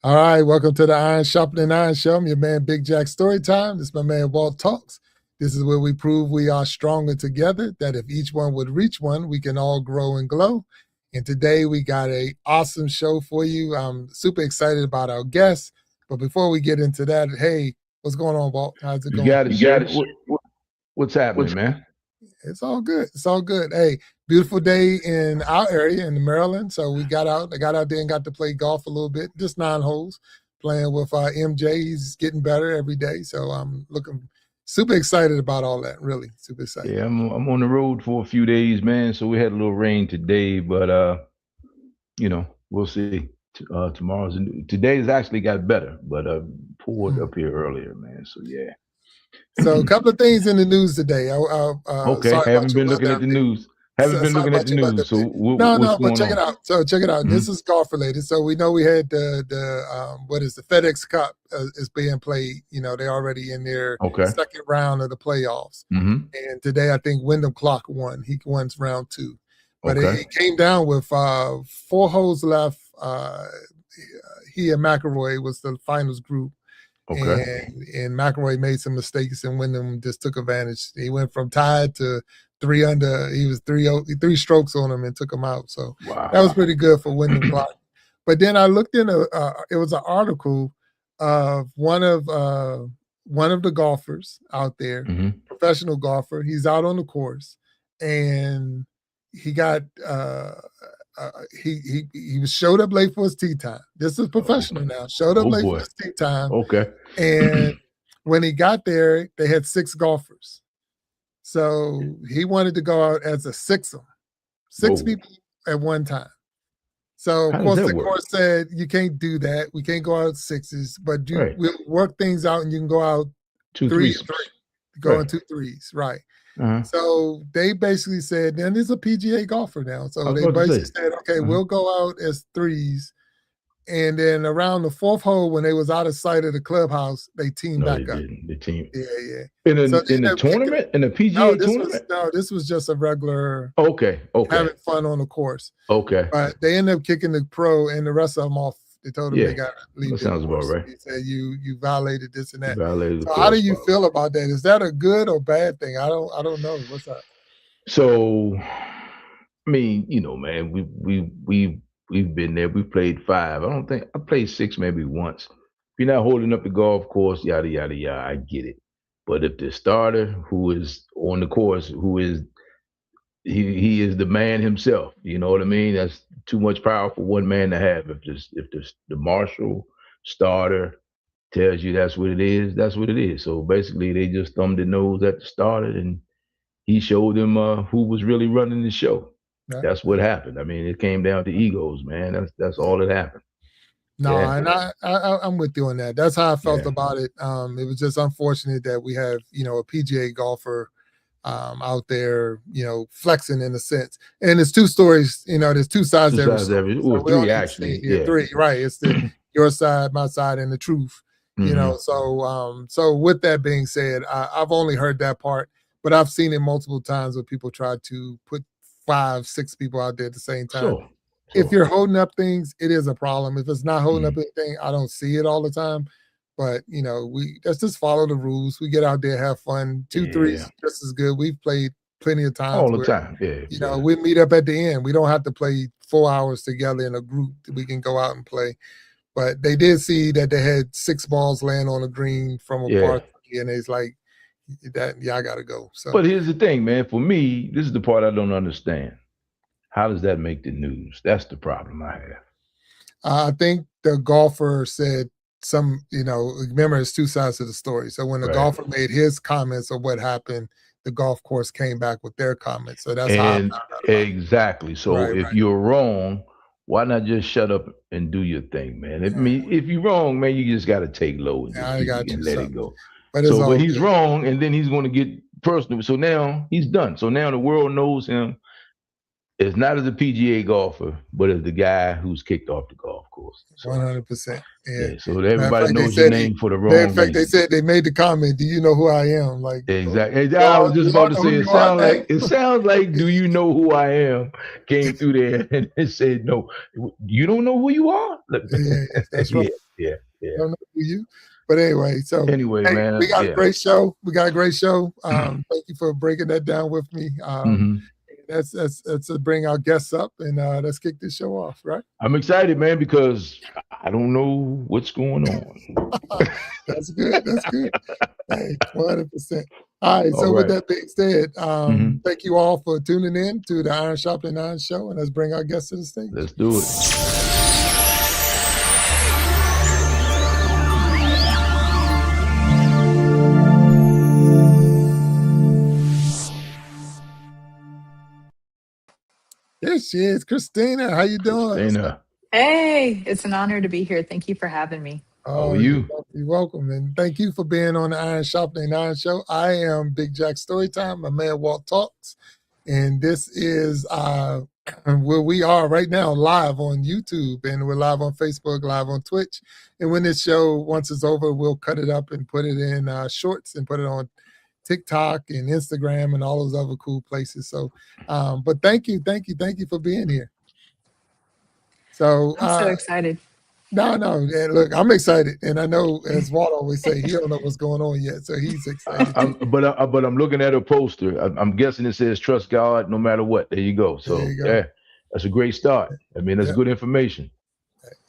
All right, welcome to the Iron Sharpening Iron Show. I'm your man, Big Jack StoryTime. This is my man, Walt Talks. This is where we prove we are stronger together, that if each one would reach one, we can all grow and glow. And today we got an awesome show for you. I'm super excited about our guests. But before we get into that, hey, what's going on, Walt? How's it You going? got it, sir. What's happening, man? It's all good. It's all good. Hey, beautiful day in our area in Maryland. So we got out. I got out there and got to play golf a little bit, just 9 holes, playing with MJ. He's getting better every day. So I'm looking super excited about all that. Really super excited. Yeah, I'm on the road for a few days, man. So we had a little rain today, but we'll see. Today's actually got better, but poured up here earlier, man. So yeah. So a couple of things in the news today. Okay, sorry haven't been looking at the news. Haven't been looking at the news. So what's going check on? it out. So check it out. Mhm. This is golf related. So we know we had the FedEx Cup is being played. You know, they're already in their second round of the playoffs. Mhm. And today I think Wyndham Clark won. He won round 2. But it came down with 4 holes left. He and McIlroy was the finals group. And McIlroy made some mistakes, and Wyndham just took advantage. He went from tied to 3 under. He was 3 strokes on him and took him out. So that was pretty good for Wyndham Clark. But then I looked in it was an article of one of the golfers out there, professional golfer. He's out on the course, and he got he showed up late for his tee time. This is professional now. Showed up late for his tee time. And when he got there, they had 6 golfers. So he wanted to go out as a sixer. 6 people at one time. So of course the course said you can't do that. We can't go out 6s, but we'll work things out and you can go out 3 and 3. Go in 2 3s, right? So they basically said, then there's a PGA golfer now. So they basically said, okay, we'll go out as 3s. And then around the 4th hole, when they was out of sight of the clubhouse, they teamed back up. The team. Yeah. In the tournament? In the PGA tournament? This was just a regular having fun on the course. But they ended up kicking the pro and the rest of them off. They told him they got to leave. That sounds about right. He said you violated this and that. So how do you feel about that? Is that a good or bad thing? I don't know. What's up? So, I mean, man, we've been there. We played 5. I played 6 maybe once. If you're not holding up the golf course, yada yada yada, I get it. But if the starter who is on the course, he is the man himself. You know what I mean? That's too much power for one man to have. If the marshal starter tells you that's what it is, that's what it is. So basically, they just thumbed their nose at the starter, and he showed them who was really running the show. Yeah. That's what happened. I mean, it came down to egos, man. That's all that happened. No, and I'm with you on that. That's how I felt about it. It was just unfortunate that we have, a PGA golfer out there, flexing in a sense. And there's 2 stories, there's 2 sides to every story. So 3 actually. 3, right. It's your side, my side, and the truth. So with that being said, I've only heard that part, but I've seen it multiple times where people try to put 5, 6 people out there at the same time. Sure. If you're holding up things, it is a problem. If it's not holding up anything, I don't see it all the time. But let's just follow the rules. We get out there, have fun. 2 3s just as good. We've played plenty of times. All the time. We meet up at the end. We don't have to play 4 hours together in a group. We can go out and play. But they did see that they had 6 balls laying on the green from a par 3, and it's like I gotta go. So, but here's the thing, man. For me, this is the part I don't understand. How does that make the news? That's the problem I have. I think the golfer said remember, it's 2 sides to the story. So when the golfer made his comments of what happened, the golf course came back with their comments. So that's exactly. So if you're wrong, why not just shut up and do your thing, man? If you're wrong, man, you just got to take low and let it go. But he's wrong, and then he's going to get personal. So now he's done. So now the world knows him. It's not as a PGA golfer, but as the guy who's kicked off the golf course. 100%. Yeah. So everybody knows your name for the wrong reason. They said they made the comment, "Do you know who I am?" Like, exactly. I was just about to say, it sounds like, "Do you know who I am?" Came through there and it said, "No, you don't know who you are." Yeah, that's right. Yeah. Don't know who you. But anyway, man, we got a great show. Thank you for breaking that down with me. Let's bring our guests up and let's kick this show off, right? I'm excited, man, because I don't know what's going on. That's good. Hey, 100%. All right. So with that being said, thank you all for tuning in to the Iron Sharpening Iron Show, and let's bring our guests to the stage. Let's do it. There she is, Kristina. How you doing? Kristina. Hey, it's an honor to be here. Thank you for having me. Oh, you're welcome. And thank you for being on the Iron Sharpening Iron Show. I am Big Jack StoryTime, my man Walt Talks. And this is where we are right now, live on YouTube. And we're live on Facebook, live on Twitch. And when this show, once it's over, we'll cut it up and put it in shorts and put it on TikTok and Instagram and all those other cool places. So, but thank you for being here. So I'm so excited. No, look, I'm excited, and I know, as Walt always say, he don't know what's going on yet, so he's excited. But I'm looking at a poster. I'm guessing it says "Trust God no matter what." There you go. So yeah, that's a great start. I mean, that's good information.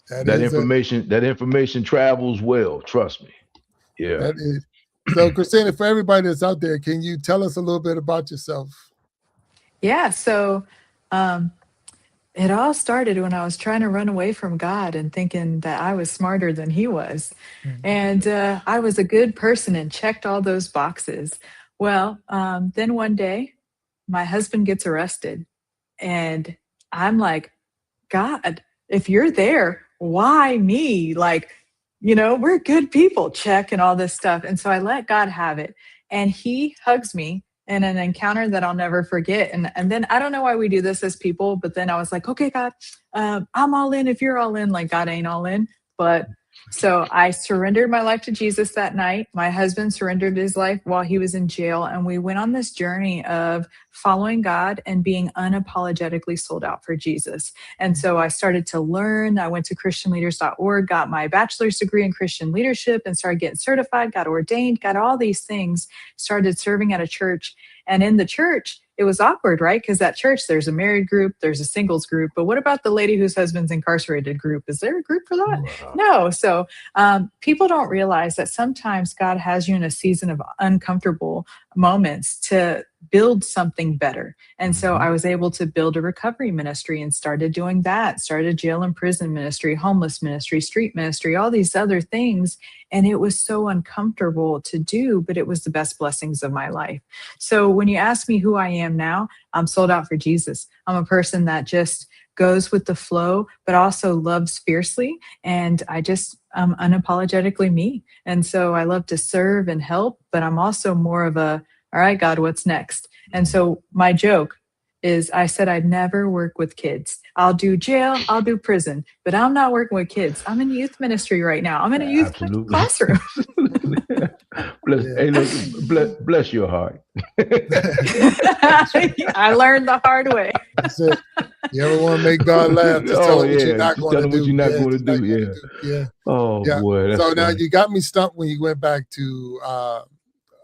That information travels well. Trust me. Yeah. That is. So, Kristina, for everybody that's out there, can you tell us a little bit about yourself? Yeah, so it all started when I was trying to run away from God and thinking that I was smarter than he was. Mm-hmm. And I was a good person and checked all those boxes. Well, then one day, my husband gets arrested. And I'm like, God, if you're there, why me? Like, we're good people, check, and all this stuff. And so I let God have it. And he hugs me in an encounter that I'll never forget. And then I don't know why we do this as people, but then I was like, okay, God, I'm all in if you're all in. Like, God ain't all in. But so I surrendered my life to Jesus that night. My husband surrendered his life while he was in jail. And we went on this journey of following God and being unapologetically sold out for Jesus. And so I started to learn. I went to christianleaders.org, got my bachelor's degree in Christian leadership and started getting certified, got ordained, got all these things, started serving at a church. And in the church, it was awkward, right? Because at church, there's a married group, there's a singles group. But what about the lady whose husband's incarcerated group? Is there a group for that? Wow. No. So people don't realize that sometimes God has you in a season of uncomfortable moments to build something better. And so I was able to build a recovery ministry and started doing that, started jail and prison ministry, homeless ministry, street ministry, all these other things. And it was so uncomfortable to do, but it was the best blessings of my life. So when you ask me who I am now, I'm sold out for Jesus. I'm a person that just goes with the flow, but also loves fiercely. And I'm unapologetically me. And so I love to serve and help, but I'm also more of a, all right, God, what's next? And so my joke is I said I'd never work with kids. I'll do jail, I'll do prison, but I'm not working with kids. I'm in youth ministry right now. I'm in a youth classroom. Bless your heart. I learned the hard way. That's it. You ever want to make God laugh? Just tell him what you're not going to do. What you're not going to do. Yeah. Oh, boy. So now you got me stumped when you went back to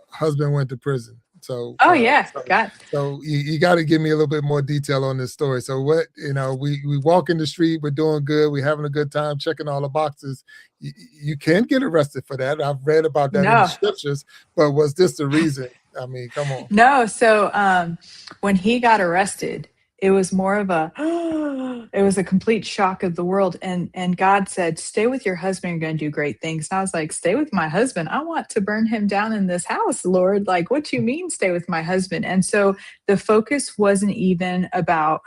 husband went to prison. So So you got to give me a little bit more detail on this story. So what, we walk in the street, we're doing good, we're having a good time, checking all the boxes. You can get arrested for that. I've read about that in the scriptures, but was this the reason? I mean, come on. No. So when he got arrested, it was more of it was a complete shock of the world. And God said, stay with your husband. You're going to do great things. And I was like, stay with my husband. I want to burn him down in this house, Lord. Like, what you mean stay with my husband? And so the focus wasn't even about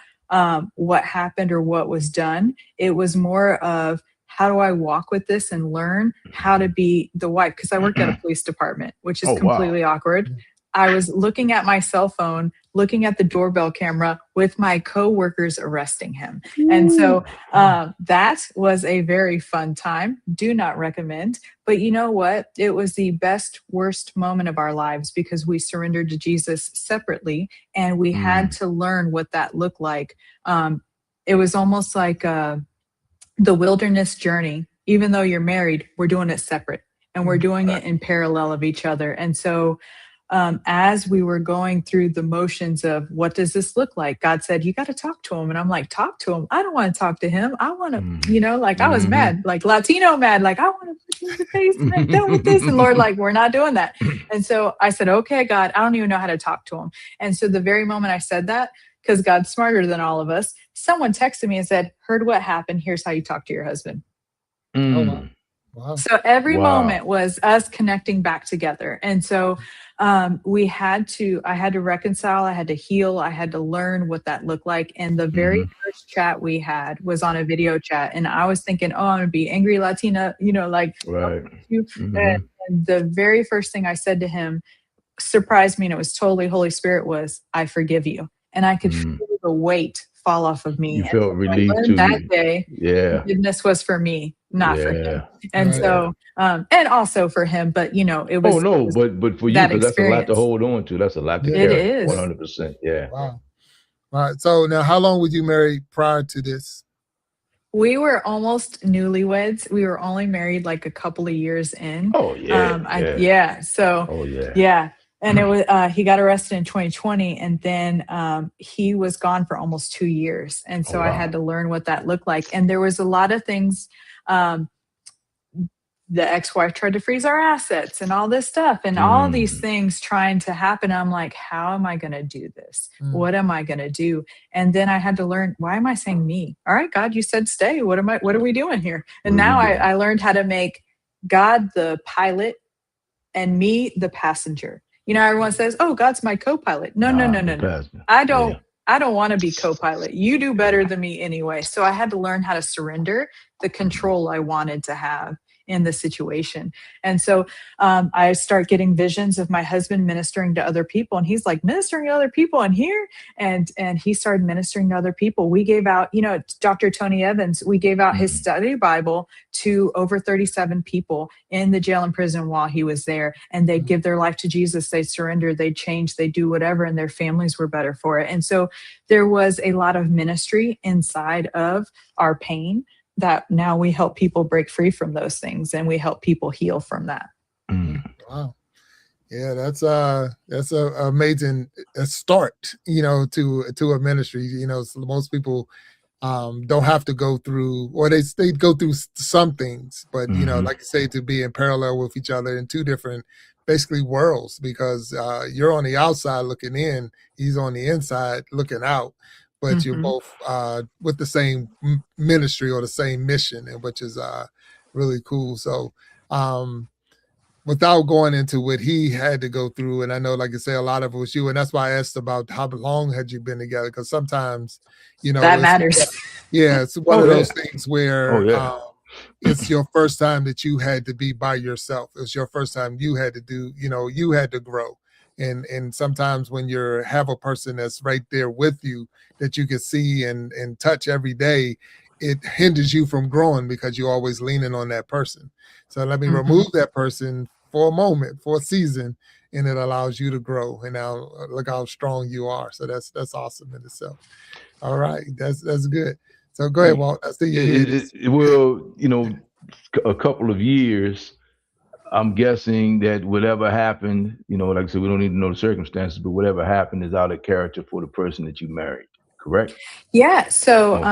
what happened or what was done. It was more of, how do I walk with this and learn how to be the wife? Because I worked at a police department, which is completely awkward. I was looking at my cell phone, looking at the doorbell camera with my coworkers arresting him. And so that was a very fun time. Do not recommend. But you know what? It was the best, worst moment of our lives because we surrendered to Jesus separately and we had to learn what that looked like. It was almost like the wilderness journey. Even though you're married, we're doing it separate and we're doing it in parallel of each other. And so as we were going through the motions of what does this look like, God said, you got to talk to him. And I'm like, talk to him. I don't want to talk to him. I want to, you know, like I was mad, like Latino mad, like I want to put you in the face and I'm done with this. And Lord, like, we're not doing that. And so I said, okay, God, I don't even know how to talk to him. And so the very moment I said that, because God's smarter than all of us, someone texted me and said, heard what happened. Here's how you talk to your husband. Oh, wow. So every moment was us connecting back together. And so I had to reconcile, I had to heal, I had to learn what that looked like. And the very first chat we had was on a video chat. And I was thinking, oh, I'm gonna be angry Latina, you know, like, and the very first thing I said to him surprised me. And it was totally Holy Spirit was, I forgive you. And I could feel the weight fall off of me. You felt relief too. That day, forgiveness was for me, not for him. And so, and also for him, but you know, it was. Oh no, but for you, because that's a lot to hold on to. That's a lot to carry. It is 100%. Yeah. Wow. All right. So now, how long were you married prior to this? We were almost newlyweds. We were only married like a couple of years in. Oh yeah. So. Yeah. And it was he got arrested in 2020, and then he was gone for almost 2 years. And so I had to learn what that looked like. And there was a lot of things. The ex-wife tried to freeze our assets and all this stuff and all these things trying to happen. I'm like, how am I going to do this? What am I going to do? And then I had to learn, why am I saying me? All right, God, you said stay. What are we doing here? And now I learned how to make God the pilot and me the passenger. You know, everyone says, oh, God's my co-pilot. No. I don't want to be co-pilot. You do better than me anyway. So I had to learn how to surrender the control I wanted to have in the situation. And so I start getting visions of my husband ministering to other people. And he's like, ministering to other people in here? And he started ministering to other people. We gave out, you know, Dr. Tony Evans, we gave out his study Bible to over 37 people in the jail and prison while he was there. And they'd give their life to Jesus. They'd surrender, they'd change, they'd do whatever, and their families were better for it. And so there was a lot of ministry inside of our pain that now we help people break free from those things and we help people heal from that. Wow. Yeah, that's a amazing start, you know, to a ministry. You know, so most people don't have to go through, or they go through some things, but you know, like you say, to be in parallel with each other in two different basically worlds, because you're on the outside looking in, he's on the inside looking out. But you're both with the same ministry or the same mission, and which is really cool. So without going into what he had to go through, and I know, like I say, a lot of it was you, and that's why I asked about how long had you been together, because sometimes, you know, that matters. Yeah, it's one of those things where it's your first time that you had to be by yourself. It was your first time you had to do, you know, you had to grow. And sometimes when you have a person that's right there with you that you can see and touch every day, it hinders you from growing because you're always leaning on that person. So let me remove that person for a moment, for a season, and it allows you to grow. And now look how strong you are. So that's awesome in itself. All right, that's good. So go ahead, Walt. I see you. Well, you know, a couple of years. I'm guessing that whatever happened, you know, like I said, we don't need to know the circumstances, but whatever happened is out of character for the person that you married, correct? Yeah. So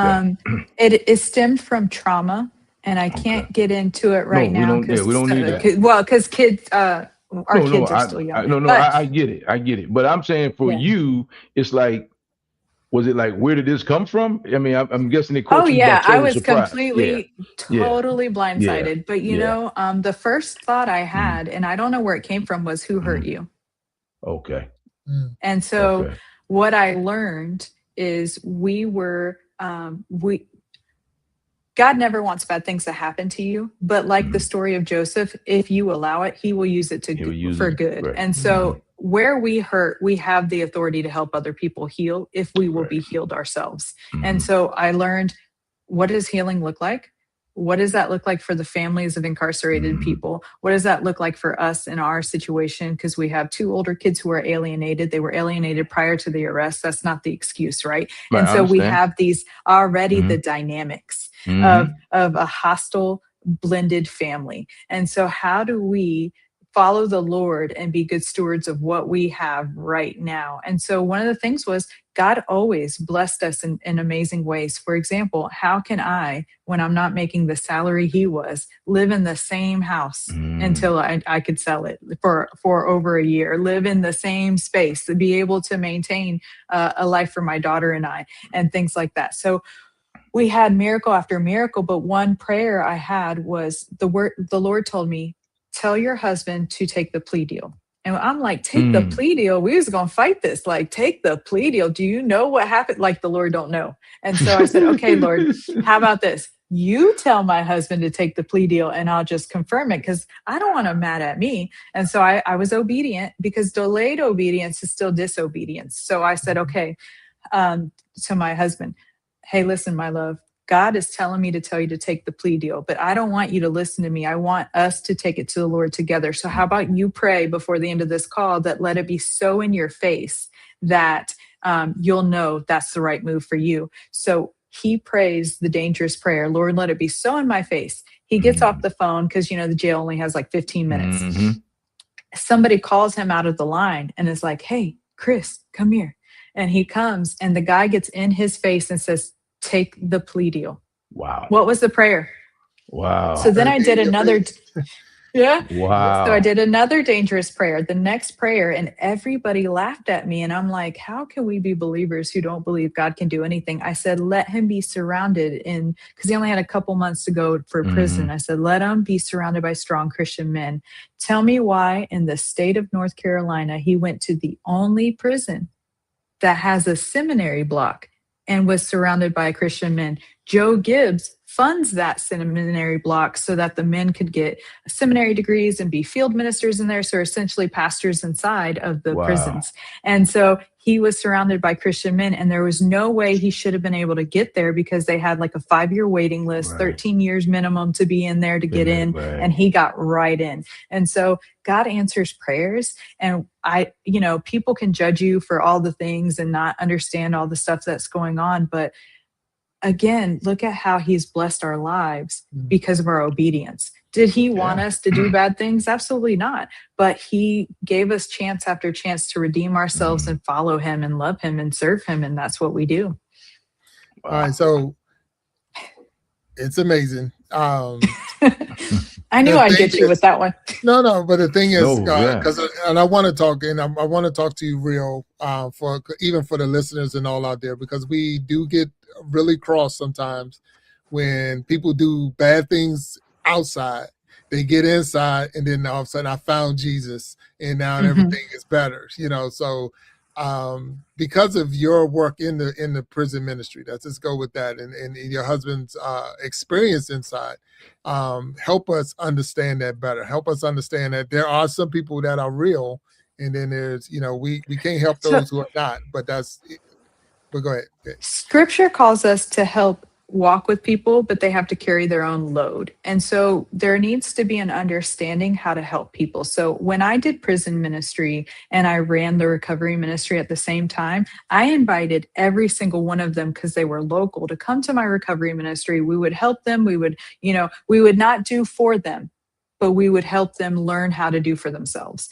it stemmed from trauma, and I can't get into it right now. We don't need that. Well, because kids, our kids are still young. I get it. But I'm saying for you, it's like, was it like, where did this come from? I mean, I'm guessing it caught you by total I was surprise. completely, totally blindsided. But you know, the first thought I had, and I don't know where it came from, was who hurt you? Okay. And so what I learned is God never wants bad things to happen to you, but like the story of Joseph, if you allow it, he will use it for good. Right. And so where we hurt, we have the authority to help other people heal if we will be healed ourselves. And so I learned, what does healing look like? What does that look like for the families of incarcerated people? What does that look like for us in our situation? Because we have 2 older kids who are alienated. They were alienated prior to the arrest. That's not the excuse, right? And so we have these already the dynamics of a hostile, blended family. And so how do we follow the Lord and be good stewards of what we have right now? And so one of the things was, God always blessed us in amazing ways. For example, how can I, when I'm not making the salary he was, live in the same house until I could sell it for over a year, live in the same space, to be able to maintain a life for my daughter and I, and things like that. So we had miracle after miracle, but one prayer I had was the Lord told me, tell your husband to take the plea deal. And I'm like, take the plea deal? We was going to fight this. Like, take the plea deal. Do you know what happened? Like, the Lord don't know. And so I said, okay, Lord, how about this? You tell my husband to take the plea deal and I'll just confirm it, because I don't want him mad at me. And so I was obedient, because delayed obedience is still disobedience. So I said, okay, to my husband, hey, listen, my love, God is telling me to tell you to take the plea deal, but I don't want you to listen to me. I want us to take it to the Lord together. So how about you pray before the end of this call that let it be so in your face that you'll know that's the right move for you. So he prays the dangerous prayer, Lord, let it be so in my face. He gets off the phone because, the jail only has like 15 minutes. Somebody calls him out of the line and is like, hey, Chris, come here. And he comes, and the guy gets in his face and says, take the plea deal. Wow. What was the prayer? Wow. So then I did another. Yeah. Wow. So I did another dangerous prayer, the next prayer, and everybody laughed at me. And I'm like, how can we be believers who don't believe God can do anything? I said, let him be surrounded because he only had a couple months to go for prison. I said, let him be surrounded by strong Christian men. Tell me why in the state of North Carolina, he went to the only prison that has a seminary block and was surrounded by Christian men. Joe Gibbs funds that seminary block so that the men could get seminary degrees and be field ministers in there. So essentially pastors inside of the prisons. And so he was surrounded by Christian men, and there was no way he should have been able to get there because they had like a 5-year waiting list, 13 years minimum to be in there to get in. And he got right in. And so God answers prayers. And people can judge you for all the things and not understand all the stuff that's going on. But again, look at how he's blessed our lives because of our obedience. Did he want us to do bad things? Absolutely not. But he gave us chance after chance to redeem ourselves and follow him and love him and serve him. And that's what we do. All right. So it's amazing. I knew I'd get you with that one. No, but the thing is, and I want to talk, and I want to talk to you real, for the listeners and all out there, because we do get really cross sometimes when people do bad things outside. They get inside, and then all of a sudden, I found Jesus, and now everything is better. So because of your work in the prison ministry, let's just go with that, and your husband's experience inside, help us understand that better. Help us understand that there are some people that are real, and then there's we can't help those who are not. But go ahead. Scripture calls us to help walk with people, but they have to carry their own load. And so there needs to be an understanding how to help people. So when I did prison ministry and I ran the recovery ministry at the same time, I invited every single one of them, because they were local, to come to my recovery ministry. We would help them. We would not do for them, but we would help them learn how to do for themselves.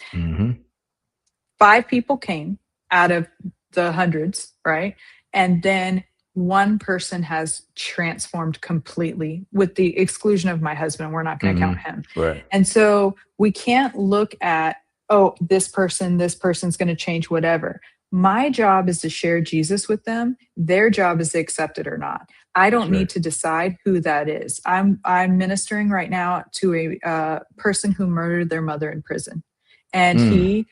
5 people came out of the hundreds, right? And then one person has transformed completely, with the exclusion of my husband. We're not going to count him. Right. And so we can't look at, this person's going to change whatever. My job is to share Jesus with them. Their job is to accept it or not. I don't need to decide who that is. I'm ministering right now to a person who murdered their mother in prison. And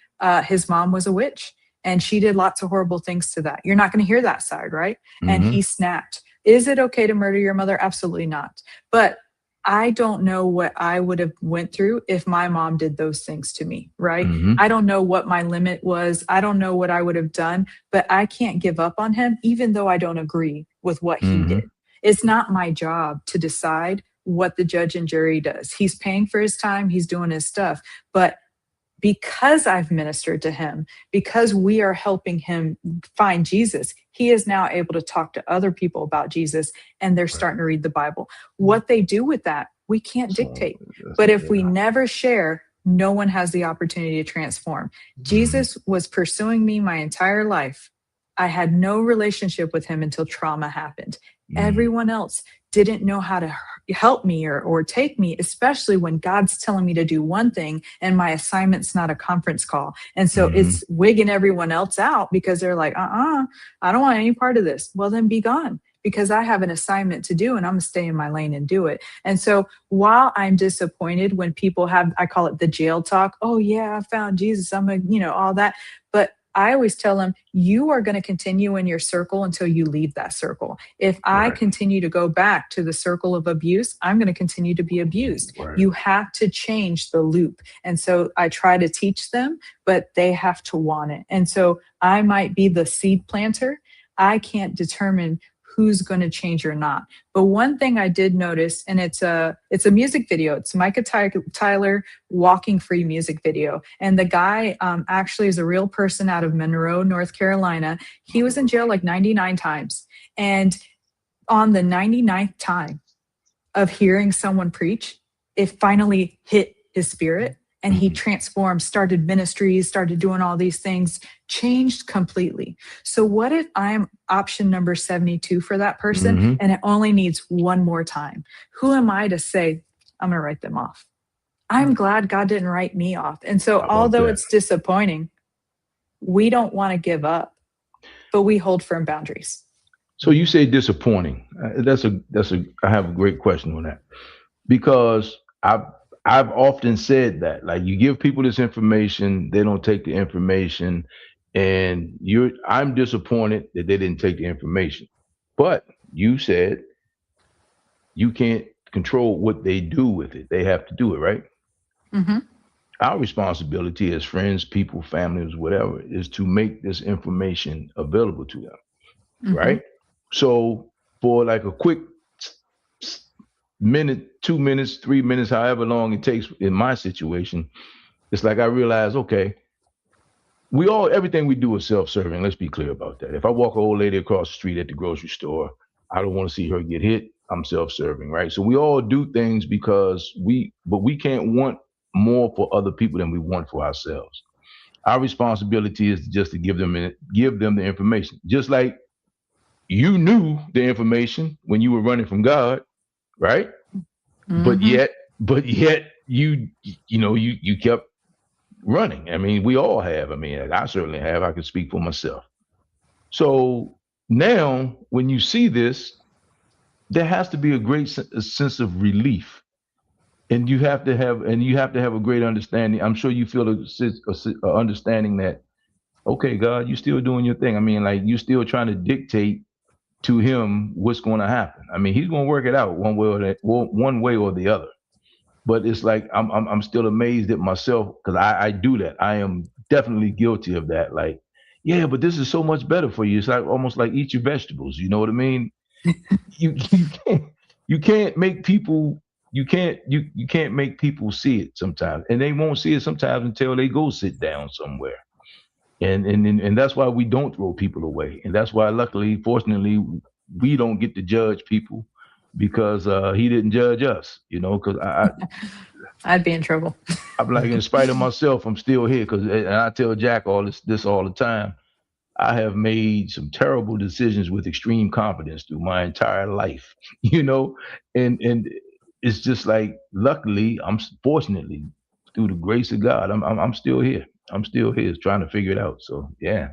his mom was a witch. And she did lots of horrible things to that. You're not going to hear that side, right? And he snapped. Is it okay to murder your mother? Absolutely not. But I don't know what I would have went through if my mom did those things to me, right? Mm-hmm. I don't know what my limit was. I don't know what I would have done, but I can't give up on him, even though I don't agree with what he did. It's not my job to decide what the judge and jury does. He's paying for his time. He's doing his stuff. But because I've ministered to him, because we are helping him find Jesus, he is now able to talk to other people about Jesus, and they're starting to read the Bible. What they do with that, we can't dictate. But if we never share, no one has the opportunity to transform. Jesus was pursuing me my entire life. I had no relationship with him until trauma happened. Everyone else didn't know how to help me or take me, especially when God's telling me to do one thing and my assignment's not a conference call. And so it's wigging everyone else out because they're like, I don't want any part of this. Well, then be gone, because I have an assignment to do and I'm gonna stay in my lane and do it. And so while I'm disappointed when people have, I call it the jail talk. Oh yeah, I found Jesus. I'm all that. But I always tell them, you are going to continue in your circle until you leave that circle. If I continue to go back to the circle of abuse, I'm going to continue to be abused. You have to change the loop. And so I try to teach them, but they have to want it. And so I might be the seed planter. I can't determine who's going to change or not. But one thing I did notice, and it's a music video. It's Micah Tyler Walking Free music video. And the guy actually is a real person out of Monroe, North Carolina. He was in jail like 99 times. And on the 99th time of hearing someone preach, it finally hit his spirit. And he transformed, started ministries, started doing all these things, changed completely. So what if I'm option number 72 for that person and it only needs one more time? Who am I to say, I'm going to write them off? I'm glad God didn't write me off. And so although it's disappointing, we don't want to give up, but we hold firm boundaries. So you say disappointing. I have a great question on that, because I've often said that, like, you give people this information, they don't take the information, and I'm disappointed that they didn't take the information. But you said you can't control what they do with it. They have to do it, right? Our responsibility as friends, people, families, whatever, is to make this information available to them, right? So for like a quick minute, 2 minutes, 3 minutes, however long it takes in my situation, it's like I realize, okay, everything we do is self-serving. Let's be clear about that. If I walk an old lady across the street at the grocery store, I don't want to see her get hit. I'm self-serving, right? So we all do things because we can't want more for other people than we want for ourselves. Our responsibility is just to give them the information. Just like you knew the information when you were running from God, right? But yet you kept running. I mean, we all have. I mean, I certainly have. I can speak for myself. So now when you see this, there has to be a great sense of relief. And you have to have a great understanding. I'm sure you feel a understanding that, okay, God, you're still doing your thing. I mean, like, you're still trying to dictate to him what's going to happen. I mean, he's going to work it out one way or the other. But it's like I'm still amazed at myself, because I do that. I am definitely guilty of that. Like, yeah, but this is so much better for you. It's like almost like eat your vegetables. You know what I mean? You can't make people see it sometimes, and they won't see it sometimes until they go sit down somewhere. And that's why we don't throw people away. And that's why, fortunately, we don't get to judge people, because he didn't judge us, because I'd be in trouble. I'm like, in spite of myself, I'm still here. And I tell Jack this all the time. I have made some terrible decisions with extreme confidence through my entire life, and it's just like, fortunately, through the grace of God, I'm still here. I'm still here trying to figure it out. So yeah,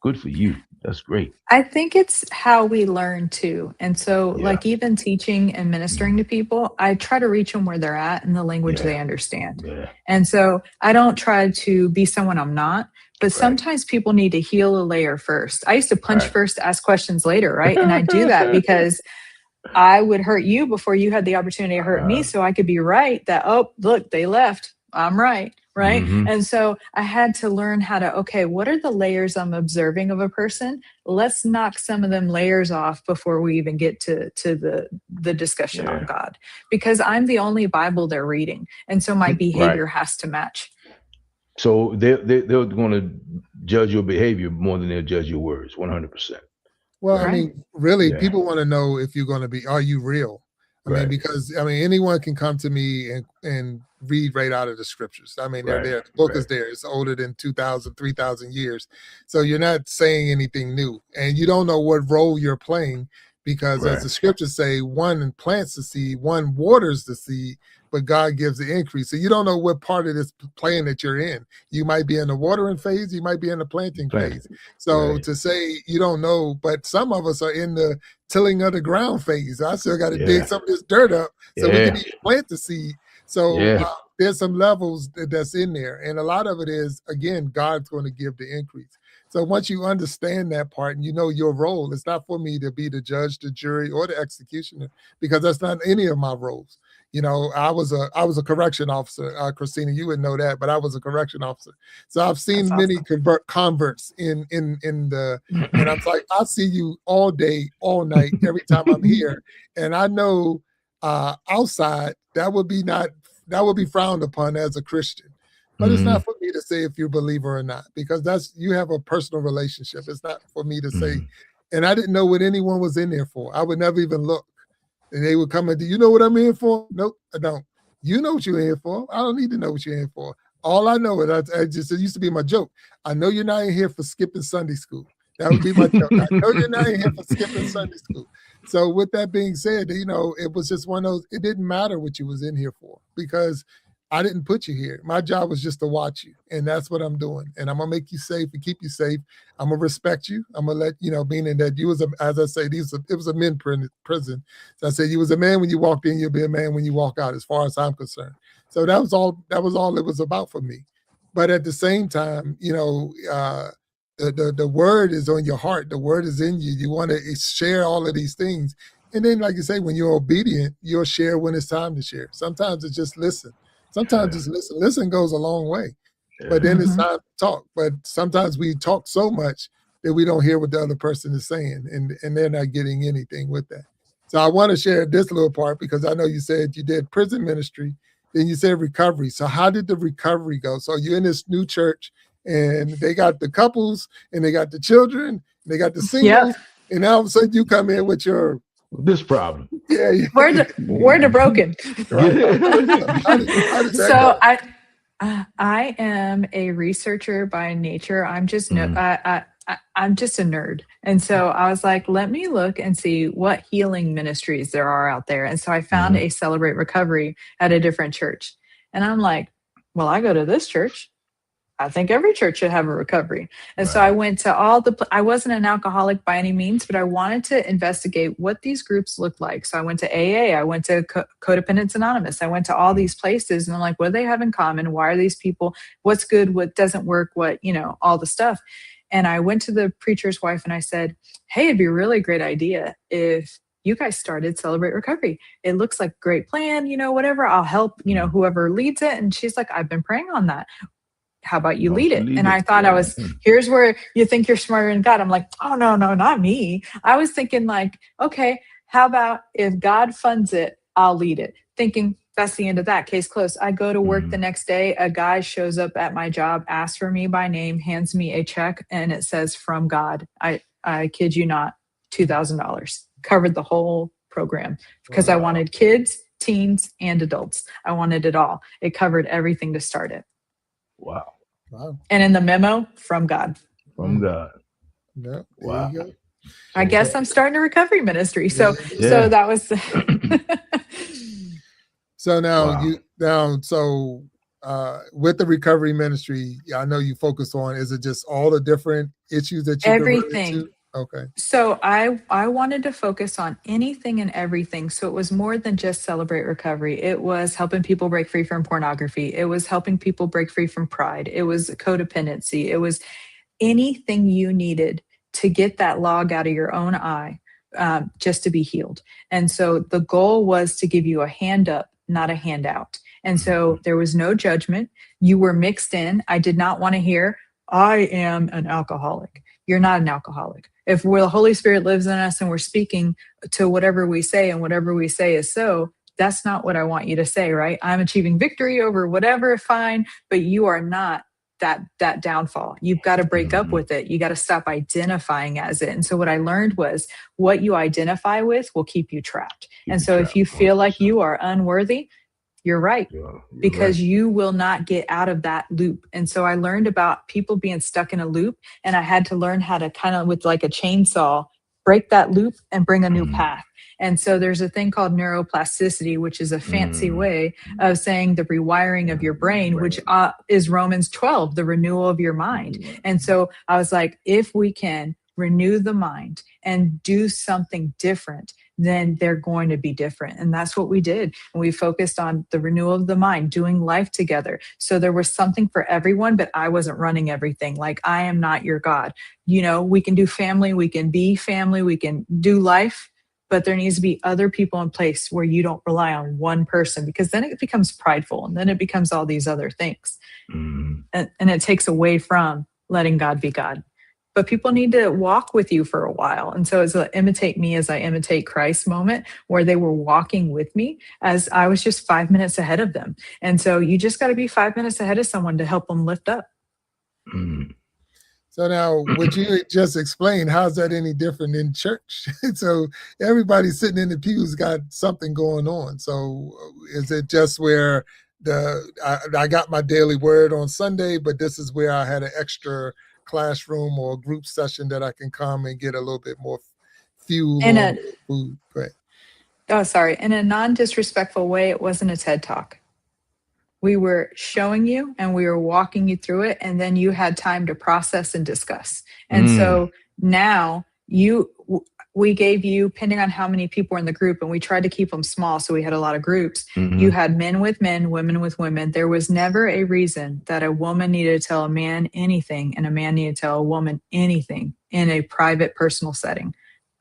good for you. That's great. I think it's how we learn too. And so like, even teaching and ministering to people, I try to reach them where they're at in the language they understand. And so I don't try to be someone I'm not, but sometimes people need to heal a layer first. I used to punch first, ask questions later, right? And I do that because I would hurt you before you had the opportunity to hurt me, so I could be right that, oh, look, they left. I'm right. Right. Mm-hmm. And so I had to learn how to, okay, what are the layers I'm observing of a person? Let's knock some of them layers off before we even get to the discussion on God, because I'm the only Bible they're reading. And so my behavior has to match. So they're going to judge your behavior more than they'll judge your words, 100%. Well, I mean, really, people want to know if you're going to be, are you real? I mean, because, I mean, anyone can come to me and read right out of the scriptures. I mean, they're there. The book is there. It's older than 2,000, 3,000 years. So you're not saying anything new. And you don't know what role you're playing, because as the scriptures say, one plants the seed, one waters the seed, but God gives the increase. So you don't know what part of this plan that you're in. You might be in the watering phase, you might be in the planting phase. So to say you don't know, but some of us are in the tilling of the ground phase. I still got to dig some of this dirt up so we can even plant the seed. So there's some levels that's in there. And a lot of it is, again, God's going to give the increase. So once you understand that part and you know your role, it's not for me to be the judge, the jury, or the executioner, because that's not any of my roles. You know, I was a correction officer, Kristina. You would know that, but I was a correction officer. So I've seen many converts in the, and I'm like, I see you all day, all night, every time I'm here, and I know outside that would be frowned upon as a Christian. But it's not for me to say if you're a believer or not, because you have a personal relationship. It's not for me to say. And I didn't know what anyone was in there for. I would never even look. And they would come and do you know what I'm in for? Nope, I don't. You know what you're in for. I don't need to know what you're in for. All I know is it used to be my joke. I know you're not in here for skipping Sunday school. That would be my joke. I know you're not in here for skipping Sunday school. So with that being said, you know, it was just one of those, it didn't matter what you was in here for, because I didn't put you here. My job was just to watch you. And that's what I'm doing. And I'm going to make you safe and keep you safe. I'm going to respect you. I'm going to let, you know, meaning that you was, as I say, it was a men's prison. So I said, you was a man when you walked in, you'll be a man when you walk out, as far as I'm concerned. So that was all it was about for me. But at the same time, you know, the word is on your heart. The word is in you. You want to share all of these things. And then, like you say, when you're obedient, you'll share when it's time to share. Sometimes it's just listen. Sometimes just listen. Listen goes a long way. But then it's time to talk. But sometimes we talk so much that we don't hear what the other person is saying, and they're not getting anything with that. So I want to share this little part, because I know you said you did prison ministry, then you said recovery. So how did the recovery go? So you're in this new church, and they got the couples, and they got the children, and they got the singles, and now all of a sudden you come in with your this problem. Yeah. We're the broken. So I am a researcher by nature. I'm just I'm just a nerd. And so I was like, let me look and see what healing ministries there are out there. And so I found a Celebrate Recovery at a different church. And I'm like, well, I go to this church. I think every church should have a recovery. And so I went to I wasn't an alcoholic by any means, but I wanted to investigate what these groups look like. So I went to AA, I went to Codependence Anonymous, I went to all these places, and I'm like, what do they have in common? Why are these people? What's good? What doesn't work? What, you know, all the stuff. And I went to the preacher's wife and I said, hey, it'd be a really great idea if you guys started Celebrate Recovery. It looks like a great plan, you know, whatever. I'll help, you know, whoever leads it. And she's like, I've been praying on that. How about you lead it? And I thought here's where you think you're smarter than God. I'm like, oh, no, not me. I was thinking like, okay, how about if God funds it, I'll lead it. Thinking that's the end of that, case closed. I go to work the next day. A guy shows up at my job, asks for me by name, hands me a check, and it says from God. I kid you not, $2,000. Covered the whole program because I wanted kids, teens, and adults. I wanted it all. It covered everything to start it. Wow. And in the memo, from God. From God. Yeah. Wow. I guess I'm starting a recovery ministry. So that was. So now with the recovery ministry, I know you focus on, is it just all the different issues that you everything? Okay. So I wanted to focus on anything and everything. So it was more than just Celebrate Recovery. It was helping people break free from pornography. It was helping people break free from pride. It was codependency. It was anything you needed to get that log out of your own eye just to be healed. And so the goal was to give you a hand up, not a handout. And so there was no judgment. You were mixed in. I did not want to hear, I am an alcoholic. You're not an alcoholic. If the Holy Spirit lives in us and we're speaking to whatever we say and whatever we say is so, that's not what I want you to say, right? I'm achieving victory over whatever, fine, but you are not that downfall. You've got to break up with it. You got to stop identifying as it. And so what I learned was what you identify with will keep you trapped. And so if you feel like you are unworthy, you're right, because you will not get out of that loop. And so I learned about people being stuck in a loop, and I had to learn how to kind of, with like a chainsaw, break that loop and bring a new path. And so there's a thing called neuroplasticity, which is a fancy way of saying the rewiring of your brain, which is Romans 12, the renewal of your mind. And so I was like, if we can renew the mind and do something different, then they're going to be different. And that's what we did. And we focused on the renewal of the mind, doing life together. So there was something for everyone, but I wasn't running everything. Like, I am not your God. You know, we can do family, we can be family, we can do life, but there needs to be other people in place where you don't rely on one person, because then it becomes prideful and then it becomes all these other things. And it takes away from letting God be God. But people need to walk with you for a while. And so it's a imitate me as I imitate Christ moment, where they were walking with me as I was just 5 minutes ahead of them. And so you just got to be 5 minutes ahead of someone to help them lift up. So now, would you just explain, how's that any different in church? So everybody sitting in the pews got something going on. So is it just where I got my daily word on Sunday, but this is where I had an extra classroom or group session that I can come and get a little bit more fuel and food? Right. Oh, sorry. In a non-disrespectful way, it wasn't a TED Talk. We were showing you and we were walking you through it, and then you had time to process and discuss. And so now we gave you, depending on how many people were in the group, and we tried to keep them small, so we had a lot of groups. You had men with men, women with women. There was never a reason that a woman needed to tell a man anything and a man needed to tell a woman anything in a private, personal setting.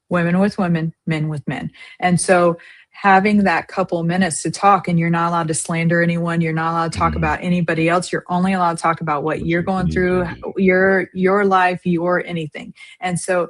Women with women, men with men. And so having that couple minutes to talk, and you're not allowed to slander anyone, you're not allowed to talk about anybody else, you're only allowed to talk about what you're going through, your life, your anything. And so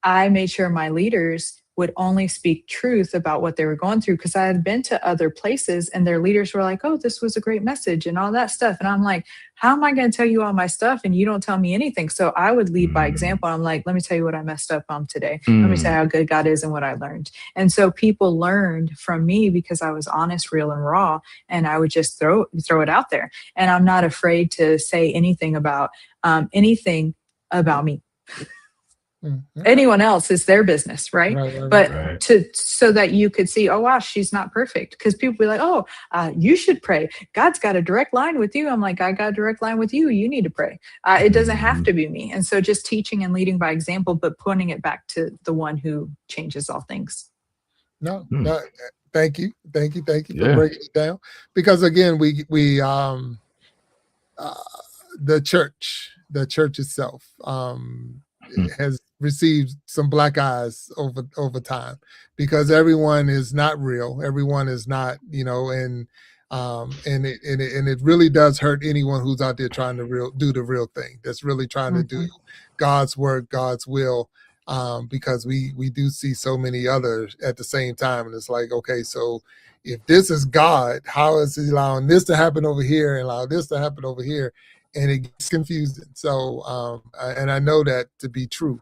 I made sure my leaders would only speak truth about what they were going through, because I had been to other places and their leaders were like, oh, this was a great message and all that stuff. And I'm like, how am I going to tell you all my stuff and you don't tell me anything? So I would lead by example. I'm like, let me tell you what I messed up on today. Let me tell you how good God is and what I learned. And so people learned from me because I was honest, real, and raw. And I would just throw it out there. And I'm not afraid to say anything about me. Anyone else is their business, right? But so that you could see, oh wow, she's not perfect. Because people be like, oh, you should pray. God's got a direct line with you. I'm like, I got a direct line with you. You need to pray. It doesn't have to be me. And so just teaching and leading by example, but pointing it back to the one who changes all things. No, thank you for breaking it down. Because again, the church itself has received some black eyes over time, because everyone is not real. Everyone is not, and it really does hurt anyone who's out there trying to do the real thing. That's really trying to do God's work, God's will, because we do see so many others at the same time. And it's like, okay, so if this is God, how is he allowing this to happen over here and allow this to happen over here? And it gets confusing. So, and I know that to be true.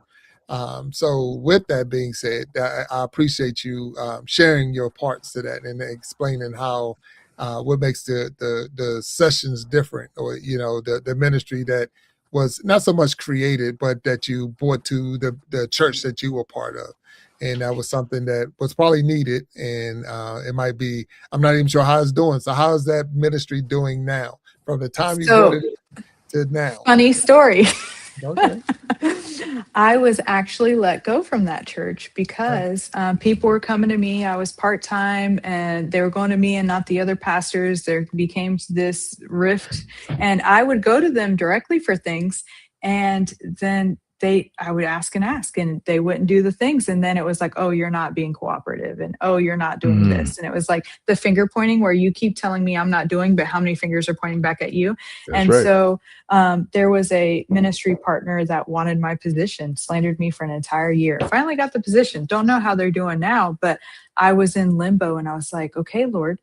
So with that being said, I appreciate you sharing your parts to that and explaining how what makes the sessions different, or the ministry that was not so much created, but that you brought to the church that you were part of. And that was something that was probably needed. And it might be, I'm not even sure how it's doing. So how is that ministry doing now from the time you brought it to now? Funny story. Okay. I was actually let go from that church because people were coming to me. I was part-time and they were going to me and not the other pastors. There became this rift, and I would go to them directly for things. And then I would ask and they wouldn't do the things. And then it was like, oh, you're not being cooperative, and oh, you're not doing this. And it was like the finger pointing where you keep telling me I'm not doing, but how many fingers are pointing back at you? That's right. So there was a ministry partner that wanted my position, slandered me for an entire year. Finally got the position. Don't know how they're doing now, but I was in limbo and I was like, okay, Lord,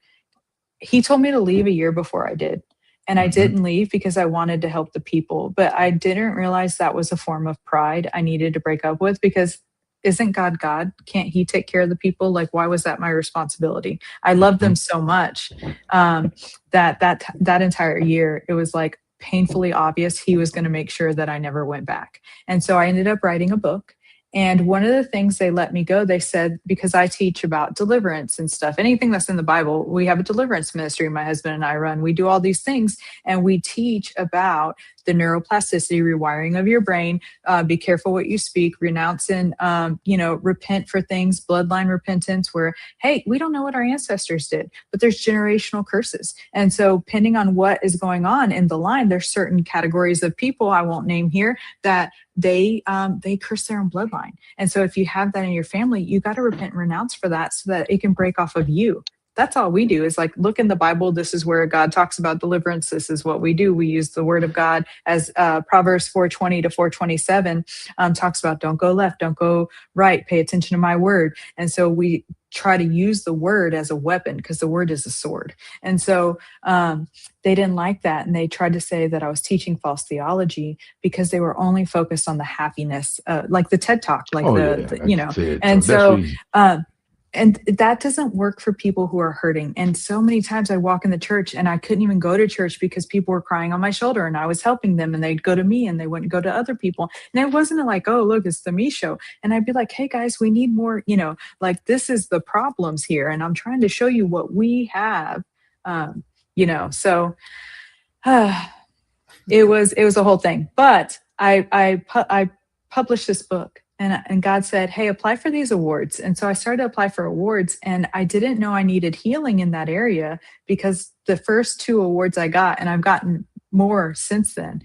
he told me to leave a year before I did. And I didn't leave because I wanted to help the people, but I didn't realize that was a form of pride I needed to break up with, because isn't God God? Can't he take care of the people? Like, why was that my responsibility? I loved them so much that entire year, it was like painfully obvious he was going to make sure that I never went back. And so I ended up writing a book. And one of the things they let me go, they said, because I teach about deliverance and stuff, anything that's in the Bible, we have a deliverance ministry my husband and I run. We do all these things, and we teach about the neuroplasticity, rewiring of your brain. Be careful what you speak, renounce and, repent for things, bloodline repentance, where, hey, we don't know what our ancestors did, but there's generational curses. And so depending on what is going on in the line, there's certain categories of people I won't name here that they curse their own bloodline. And so if you have that in your family, you got to repent and renounce for that so that it can break off of you. That's all we do, is like, look in the Bible. This is where God talks about deliverance. This is what we do. We use the word of God, as Proverbs 4:20 to 4:27 talks about, don't go left, don't go right, pay attention to my word. And so we try to use the word as a weapon, because the word is a sword. And so they didn't like that. And they tried to say that I was teaching false theology because they were only focused on the happiness, like the TED Talk, like and so and that doesn't work for people who are hurting. And so many times I walk in the church and I couldn't even go to church because people were crying on my shoulder and I was helping them, and they'd go to me and they wouldn't go to other people. And it wasn't like, oh, look, it's the me show. And I'd be like, hey guys, we need more, like, this is the problems here. And I'm trying to show you what we have, so it was a whole thing. But I published this book. And God said, hey, apply for these awards. And so I started to apply for awards, and I didn't know I needed healing in that area, because the first 2 awards I got, and I've gotten more since then,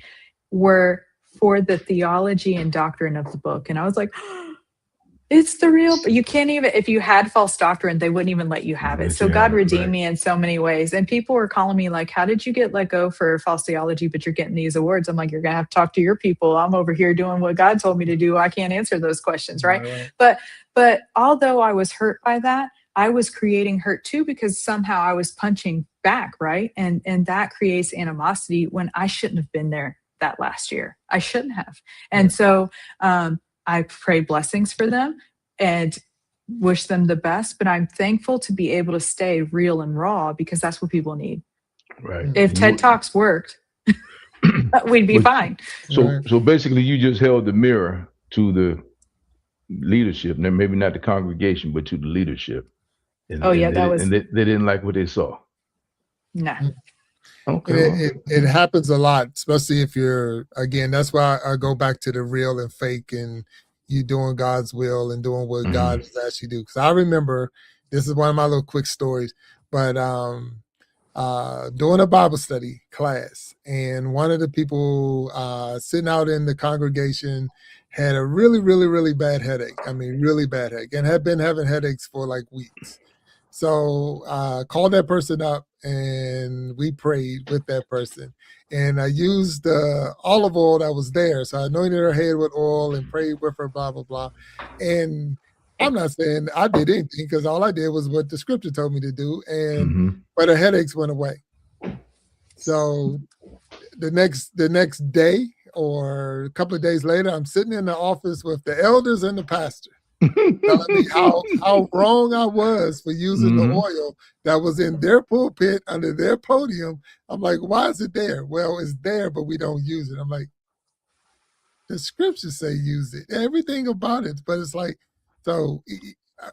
were for the theology and doctrine of the book. And I was like, it's the real, you can't even, if you had false doctrine, they wouldn't even let you have it. So God redeemed me in so many ways. And people were calling me like, how did you get let go for false theology, but you're getting these awards? I'm like, you're going to have to talk to your people. I'm over here doing what God told me to do. I can't answer those questions. Right. But although I was hurt by that, I was creating hurt too, because somehow I was punching back. Right. And that creates animosity when I shouldn't have been there that last year. I shouldn't have. And so, I pray blessings for them and wish them the best, but I'm thankful to be able to stay real and raw, because that's what people need. Right. If TED Talks worked, we'd be fine. So basically you just held the mirror to the leadership, and maybe not the congregation, but to the leadership. And they didn't like what they saw. Nah. Okay. It happens a lot, especially if you're, again, that's why I go back to the real and fake, and you doing God's will and doing what God has asked you to do. Because I remember, this is one of my little quick stories, but doing a Bible study class, and one of the people sitting out in the congregation had a really, really, really bad headache. I mean, really bad headache, and had been having headaches for like weeks. So I called that person up, and we prayed with that person. And I used the olive oil that was there. So I anointed her head with oil and prayed with her, blah, blah, blah. And I'm not saying I did anything, because all I did was what the scripture told me to do. And but her headaches went away. So the next day or a couple of days later, I'm sitting in the office with the elders and the pastor, telling me how wrong I was for using the oil that was in their pulpit under their podium. I'm like, why is it there? Well, it's there, but we don't use it. I'm like, the scriptures say use it, everything about it. But it's like, so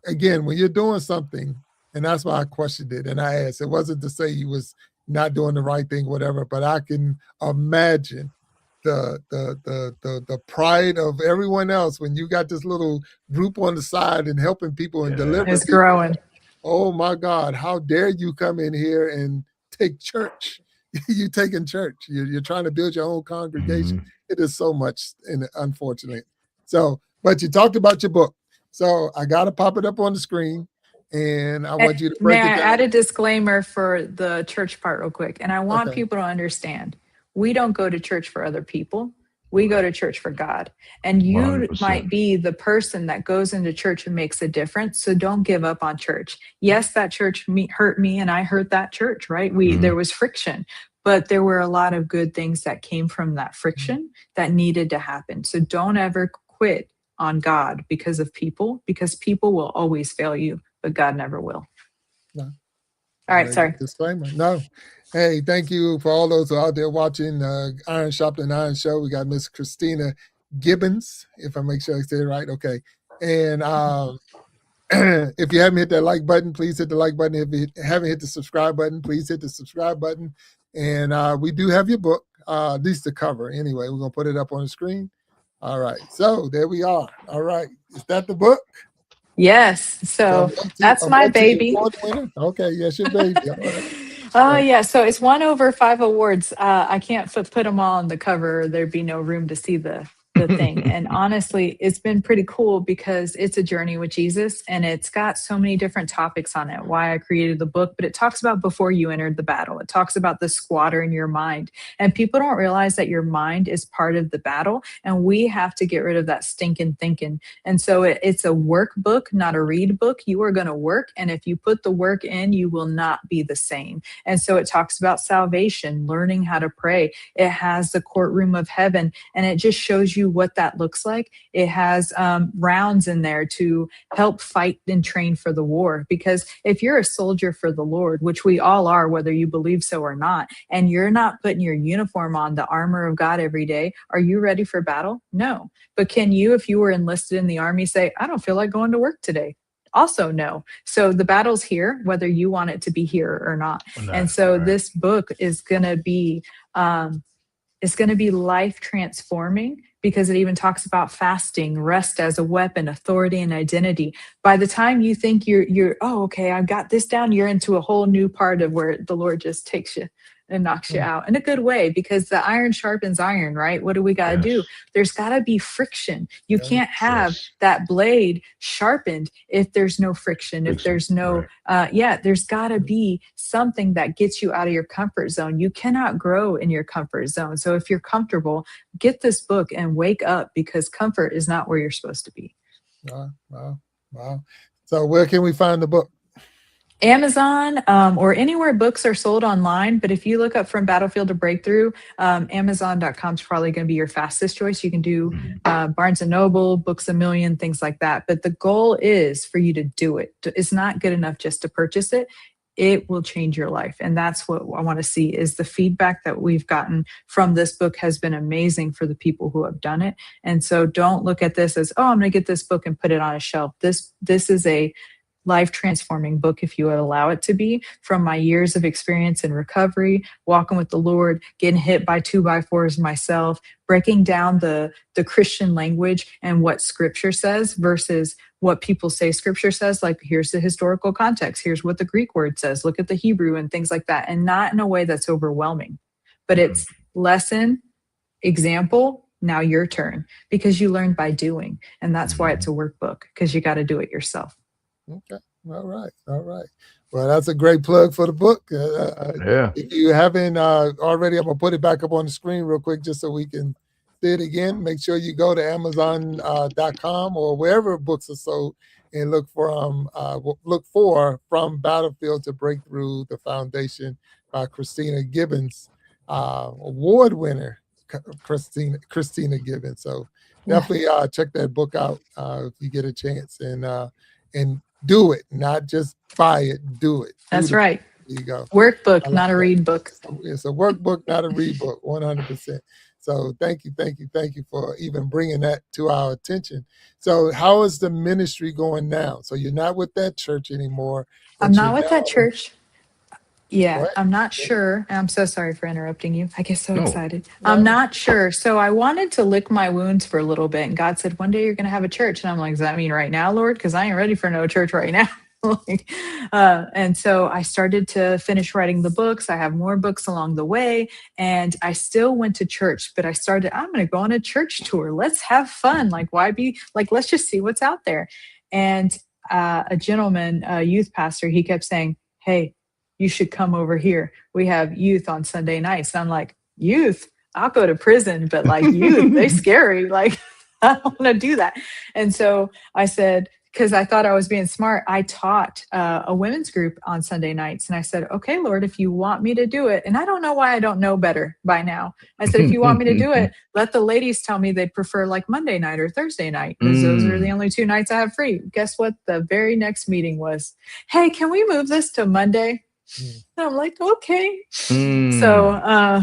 again, when you're doing something, and that's why I questioned it and I asked, it wasn't to say he was not doing the right thing, whatever, but I can imagine the pride of everyone else when you got this little group on the side and helping people and delivering. It's growing. Oh my God, how dare you come in here and take church? You taking church. You're trying to build your own congregation. It is so much, and unfortunately. So, but you talked about your book. So I got to pop it up on the screen, and I want you to break May it I down. add a disclaimer for the church part real quick? And I want Okay. people to understand, we don't go to church for other people. We go to church for God. And you 100%. might be the person that goes into church and makes a difference. So don't give up on church. Yes, that church hurt me and I hurt that church, right? There was friction, but there were a lot of good things that came from that friction that needed to happen. So don't ever quit on God because of people, because people will always fail you, but God never will. No. All right, sorry. Disclaimer. No. Hey, thank you for all those who are out there watching Iron Sharpening Iron Show. We got Miss Kristina Gibbons, if I make sure I say it right. Okay. And if you haven't hit that like button, please hit the like button. If you haven't hit the subscribe button, please hit the subscribe button. And we do have your book, at least the cover. Anyway, we're going to put it up on the screen. All right. So there we are. All right. Is that the book? Yes. So that's my baby. Okay. Yes, your baby. All right. Yeah. So it's won over 5 awards. I can't put them all on the cover. There'd be no room to see the thing. And honestly, it's been pretty cool because it's a journey with Jesus and it's got so many different topics on it, why I created the book, but it talks about before you entered the battle. It talks about the squatter in your mind. And people don't realize that your mind is part of the battle and we have to get rid of that stinking thinking. And so it's a workbook, not a read book. You are going to work. And if you put the work in, you will not be the same. And so it talks about salvation, learning how to pray. It has the courtroom of heaven and it just shows you what that looks like. It has rounds in there to help fight and train for the war. Because if you're a soldier for the Lord, which we all are, whether you believe so or not, and you're not putting your uniform on, the armor of God every day, are you ready for battle? No. But can you, if you were enlisted in the army, say, I don't feel like going to work today? Also no. So the battle's here, whether you want it to be here or not. And so this book is going to be life transforming because it even talks about fasting, rest as a weapon, authority and identity. By the time you think you're, oh, okay, I've got this down, you're into a whole new part of where the Lord just takes you and knocks you out in a good way, because the iron sharpens iron, right? What do we got to do? There's got to be friction. You can't have that blade sharpened if there's no friction, if there's no, there's got to be something that gets you out of your comfort zone. You cannot grow in your comfort zone. So if you're comfortable, get this book and wake up, because comfort is not where you're supposed to be. Wow. So where can we find the book? Amazon, or anywhere books are sold online. But if you look up From Battlefield to Breakthrough, Amazon.com is probably going to be your fastest choice. You can do Barnes & Noble, Books A Million, things like that. But the goal is for you to do it. It's not good enough just to purchase it. It will change your life. And that's what I want to see, is the feedback that we've gotten from this book has been amazing for the people who have done it. And so don't look at this as, oh, I'm going to get this book and put it on a shelf. This is a life-transforming book, if you would allow it to be, from my years of experience in recovery, walking with the Lord, getting hit by 2x4s myself, breaking down the Christian language and what Scripture says versus what people say Scripture says. Like, here's the historical context. Here's what the Greek word says. Look at the Hebrew and things like that. And not in a way that's overwhelming, but it's lesson, example, now your turn, because you learn by doing. And that's why it's a workbook, because you got to do it yourself. Okay. All right. Well, that's a great plug for the book. If you haven't already, I'm going to put it back up on the screen real quick just so we can see it again. Make sure you go to Amazon.com or wherever books are sold and look for From Battlefield to Breakthrough, the Foundation by Kristina Gibbons, award winner, Kristina Gibbons. So definitely check that book out if you get a chance, and do it, not just buy it, do it. That's right. There you go. Workbook, not a read book. It's a workbook, not a read book, 100%. So thank you for even bringing that to our attention. So how is the ministry going now? So you're not with that church anymore. I'm not with that church. Yeah, I'm not sure. I'm so sorry for interrupting you. I get so excited. I'm not sure. So I wanted to lick my wounds for a little bit. And God said, one day you're going to have a church. And I'm like, does that mean right now, Lord? Because I ain't ready for no church right now. And so I started to finish writing the books. I have more books along the way, and I still went to church, but I'm going to go on a church tour. Let's have fun. Like, why be like, let's just see what's out there. And a gentleman, a youth pastor, he kept saying, hey, you should come over here. We have youth on Sunday nights. And I'm like, youth? I'll go to prison, but like youth, they're scary. Like, I don't want to do that. And so I said, because I thought I was being smart, I taught a women's group on Sunday nights. And I said, okay, Lord, if you want me to do it, and I don't know why I don't know better by now. I said, if you want me to do it, let the ladies tell me they'd prefer like Monday night or Thursday night, because those are the only 2 nights I have free. Guess what? The very next meeting was, hey, can we move this to Monday? And I'm like, okay. So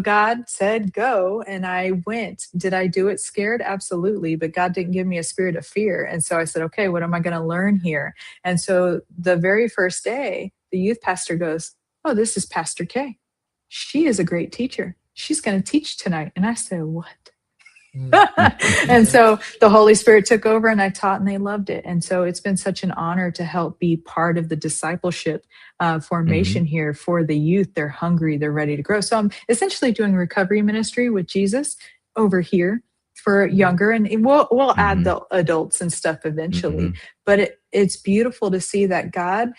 God said, go. And I went. Did I do it scared? Absolutely. But God didn't give me a spirit of fear. And so I said, okay, what am I going to learn here? And so the very first day, the youth pastor goes, oh, this is Pastor K. She is a great teacher. She's going to teach tonight. And I said, what? And so the Holy Spirit took over and I taught, and they loved it. And so it's been such an honor to help be part of the discipleship formation here for the youth. They're hungry, they're ready to grow. So I'm essentially doing recovery ministry with Jesus over here for younger, and we'll add the adults and stuff eventually. But it's beautiful to see that God,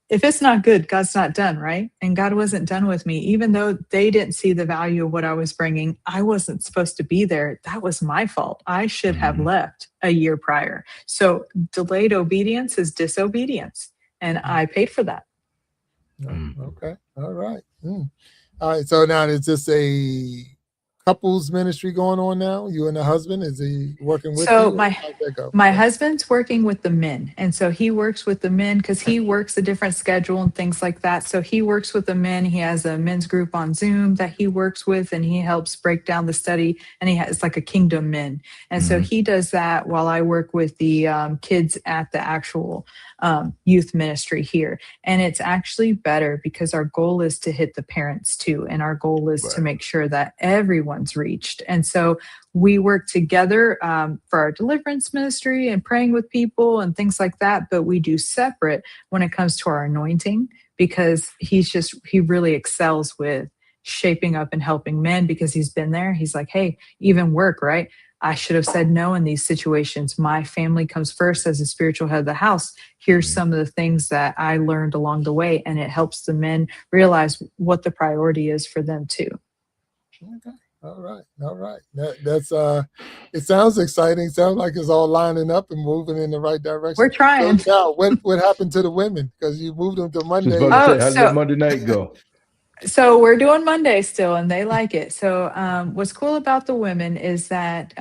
if it's not good, God's not done, right? And God wasn't done with me. Even though they didn't see the value of what I was bringing, I wasn't supposed to be there. That was my fault. I should have left a year prior. So delayed obedience is disobedience. And I paid for that. Okay. All right. All right. So now is this a couples ministry going on now? You and the husband? Is he working with you? So my husband's working with the men. And so he works with the men because he works a different schedule and things like that. So he works with the men. He has a men's group on Zoom that he works with, and he helps break down the study. And it's like a kingdom men. And so he does that while I work with the kids at the actual youth ministry here. And it's actually better because our goal is to hit the parents too. And our goal is to make sure that everyone's reached. And so we work together for our deliverance ministry and praying with people and things like that. But we do separate when it comes to our anointing, because he really excels with shaping up and helping men because he's been there. He's like, hey, even work, right? I should have said no in these situations. My family comes first as a spiritual head of the house. Here's some of the things that I learned along the way, and it helps the men realize what the priority is for them too. Okay. All right. That's it sounds exciting. Sounds like it's all lining up and moving in the right direction. We're trying. So now, what happened to the women? Because you moved them to Monday. How's that Monday night go? So we're doing Monday still, and they like it. So what's cool about the women is that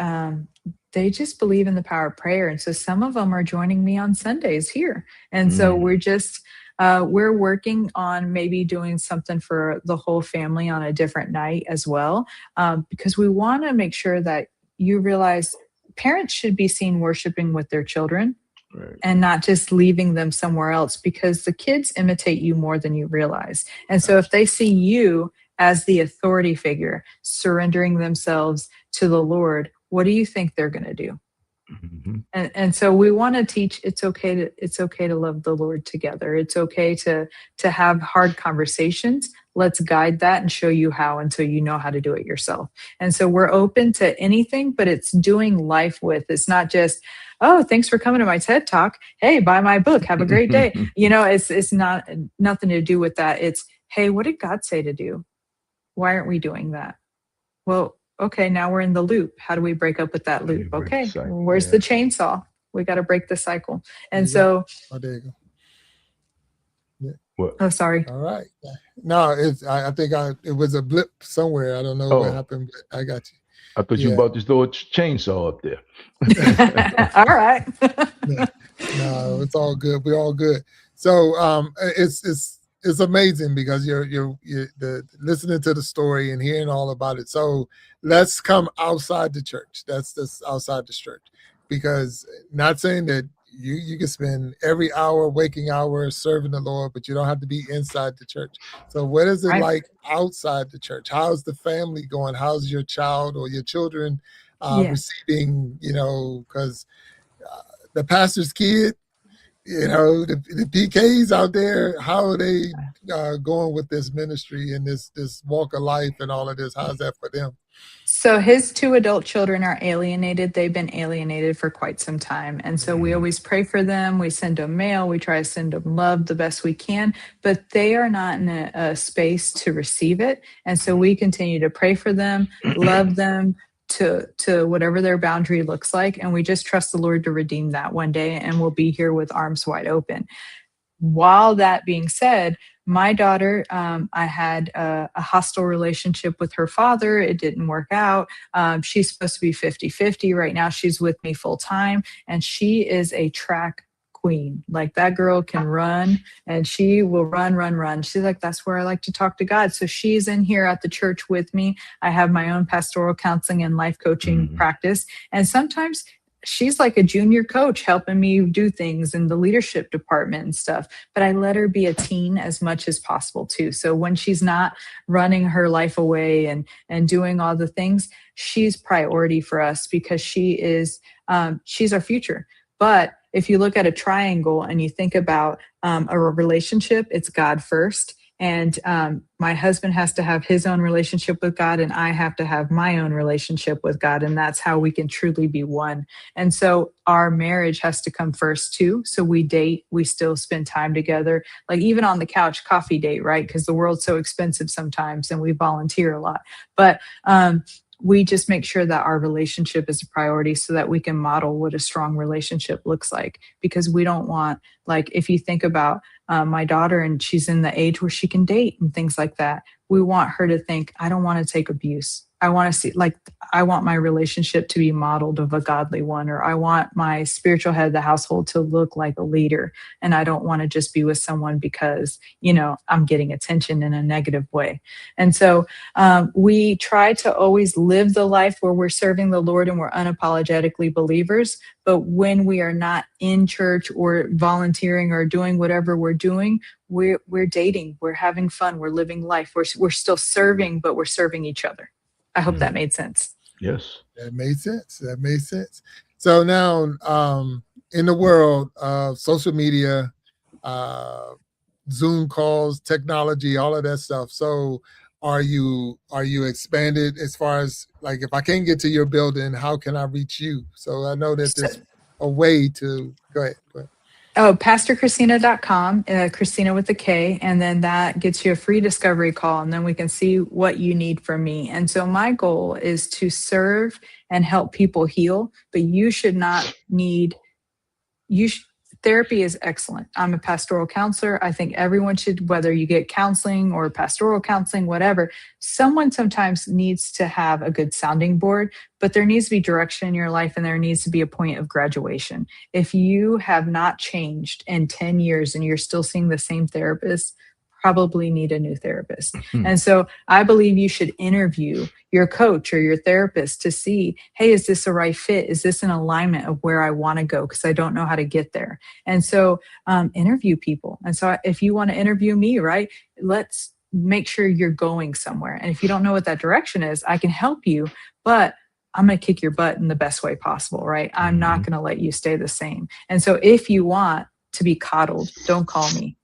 they just believe in the power of prayer. And so some of them are joining me on Sundays here. And so we're working on maybe doing something for the whole family on a different night as well, because we want to make sure that you realize parents should be seen worshiping with their children. Right. And not just leaving them somewhere else, because the kids imitate you more than you realize. And so if they see you as the authority figure, surrendering themselves to the Lord, what do you think they're going to do? And so we want to teach it's okay to love the Lord together. It's okay to have hard conversations. Let's guide that and show you how until you know how to do it yourself. And so we're open to anything, but it's doing life with. It's not just, oh, thanks for coming to my TED Talk. Hey, buy my book. Have a great day. It's not nothing to do with that. It's, hey, what did God say to do? Why aren't we doing that? Well, okay, now we're in the loop. How do we break up with that loop? Okay, where's the chainsaw? We got to break the cycle. And so, there you go. Yeah. What? Oh, sorry. All right. No, I think it was a blip somewhere. I don't know what happened, but I got you. I thought you about to throw a chainsaw up there. All right. No, it's all good. We're all good. So it's amazing because you're listening to the story and hearing all about it. So let's come outside the church. That's outside the church, because not saying that you can spend every waking hour serving the Lord, but you don't have to be inside the church. So what is it like outside the church? How's the family going? How's your child or your children receiving, because the pastor's kid, the PKs out there, how are they going with this ministry and this walk of life and all of this? How's that for them? So his 2 adult children are alienated. They've been alienated for quite some time. And so we always pray for them. We send them mail. We try to send them love the best we can, but they are not in a space to receive it. And so we continue to pray for them, love them to whatever their boundary looks like. And we just trust the Lord to redeem that one day. And we'll be here with arms wide open. While that being said, my daughter, I had a hostile relationship with her father. It didn't work out. She's supposed to be 50-50. Right now, she's with me full time, and she is a track queen. Like, that girl can run, and she will run. She's like, that's where I like to talk to God. So she's in here at the church with me. I have my own pastoral counseling and life coaching practice. And sometimes she's like a junior coach helping me do things in the leadership department and stuff, but I let her be a teen as much as possible too. So when she's not running her life away and doing all the things, she's priority for us because she's our future. But if you look at a triangle and you think about a relationship, it's God first. And my husband has to have his own relationship with God, and I have to have my own relationship with God. And that's how we can truly be one. And so our marriage has to come first too. So we date, we still spend time together, like even on the couch, coffee date, right? Because the world's so expensive sometimes and we volunteer a lot. But we just make sure that our relationship is a priority so that we can model what a strong relationship looks like. Because we don't want, like, if you think about my daughter and she's in the age where she can date and things like that, we want her to think, I don't want to take abuse. I want to see, like, I want my relationship to be modeled of a godly one, or I want my spiritual head of the household to look like a leader. And I don't want to just be with someone because, I'm getting attention in a negative way. And so we try to always live the life where we're serving the Lord and we're unapologetically believers. But when we are not in church or volunteering or doing whatever we're doing, we're dating, we're having fun, we're living life, we're still serving, but we're serving each other. I hope that made sense. Yes. That made sense. So now in the world of social media, Zoom calls, technology, all of that stuff. So are you expanded as far as, like, if I can't get to your building, how can I reach you? So I know that there's a way to go ahead. Oh, pastorkristina.com, Kristina with a K, and then that gets you a free discovery call, and then we can see what you need from me. And so my goal is to serve and help people heal, but you should not need, therapy is excellent. I'm a pastoral counselor. I think everyone should, whether you get counseling or pastoral counseling, whatever, someone sometimes needs to have a good sounding board, but there needs to be direction in your life and there needs to be a point of graduation. If you have not changed in 10 years and you're still seeing the same therapist, probably need a new therapist. And so I believe you should interview your coach or your therapist to see, hey, is this a right fit? Is this an alignment of where I want to go? Because I don't know how to get there. And so interview people. And so if you want to interview me, right, let's make sure you're going somewhere. And if you don't know what that direction is, I can help you, but I'm going to kick your butt in the best way possible, right? I'm not going to let you stay the same. And so if you want to be coddled, don't call me.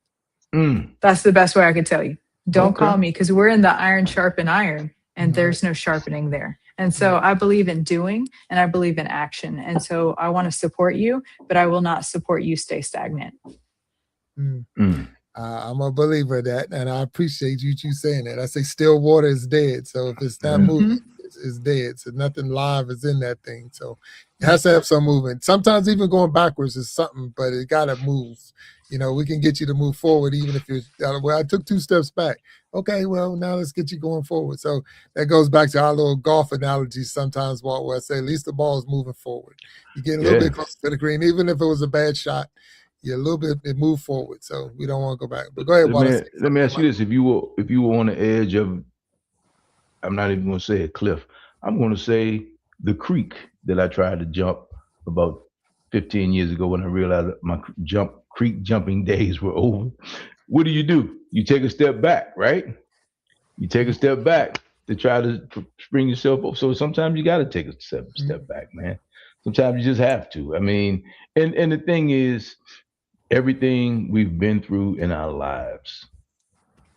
That's the best way I could tell you. Don't call me, because we're in the iron sharpen iron, and there's no sharpening there. And so I believe in doing and I believe in action. And so I want to support you, but I will not support you stay stagnant. I'm a believer of that, and I appreciate you saying that. I say still water is dead. So if it's not moving, it's dead. So nothing live is in that thing. So it has to have some movement. Sometimes even going backwards is something, but it got to move. We can get you to move forward even if you're, well, I took 2 steps back. Okay, well, now let's get you going forward. So that goes back to our little golf analogy sometimes, Walt, where I say at least the ball is moving forward. You get a little bit closer to the green, even if it was a bad shot. You're a little bit, it moved forward. So we don't want to go back. But go ahead, Walt. Let me ask you this. If you were on the edge of, I'm not even going to say a cliff, I'm going to say the creek that I tried to jump about 15 years ago when I realized that my creek jumping days were over. What do? You take a step back, right? You take a step back to try to spring yourself up. So sometimes you got to take a step back, man. Sometimes you just have to. I mean, and the thing is, everything we've been through in our lives,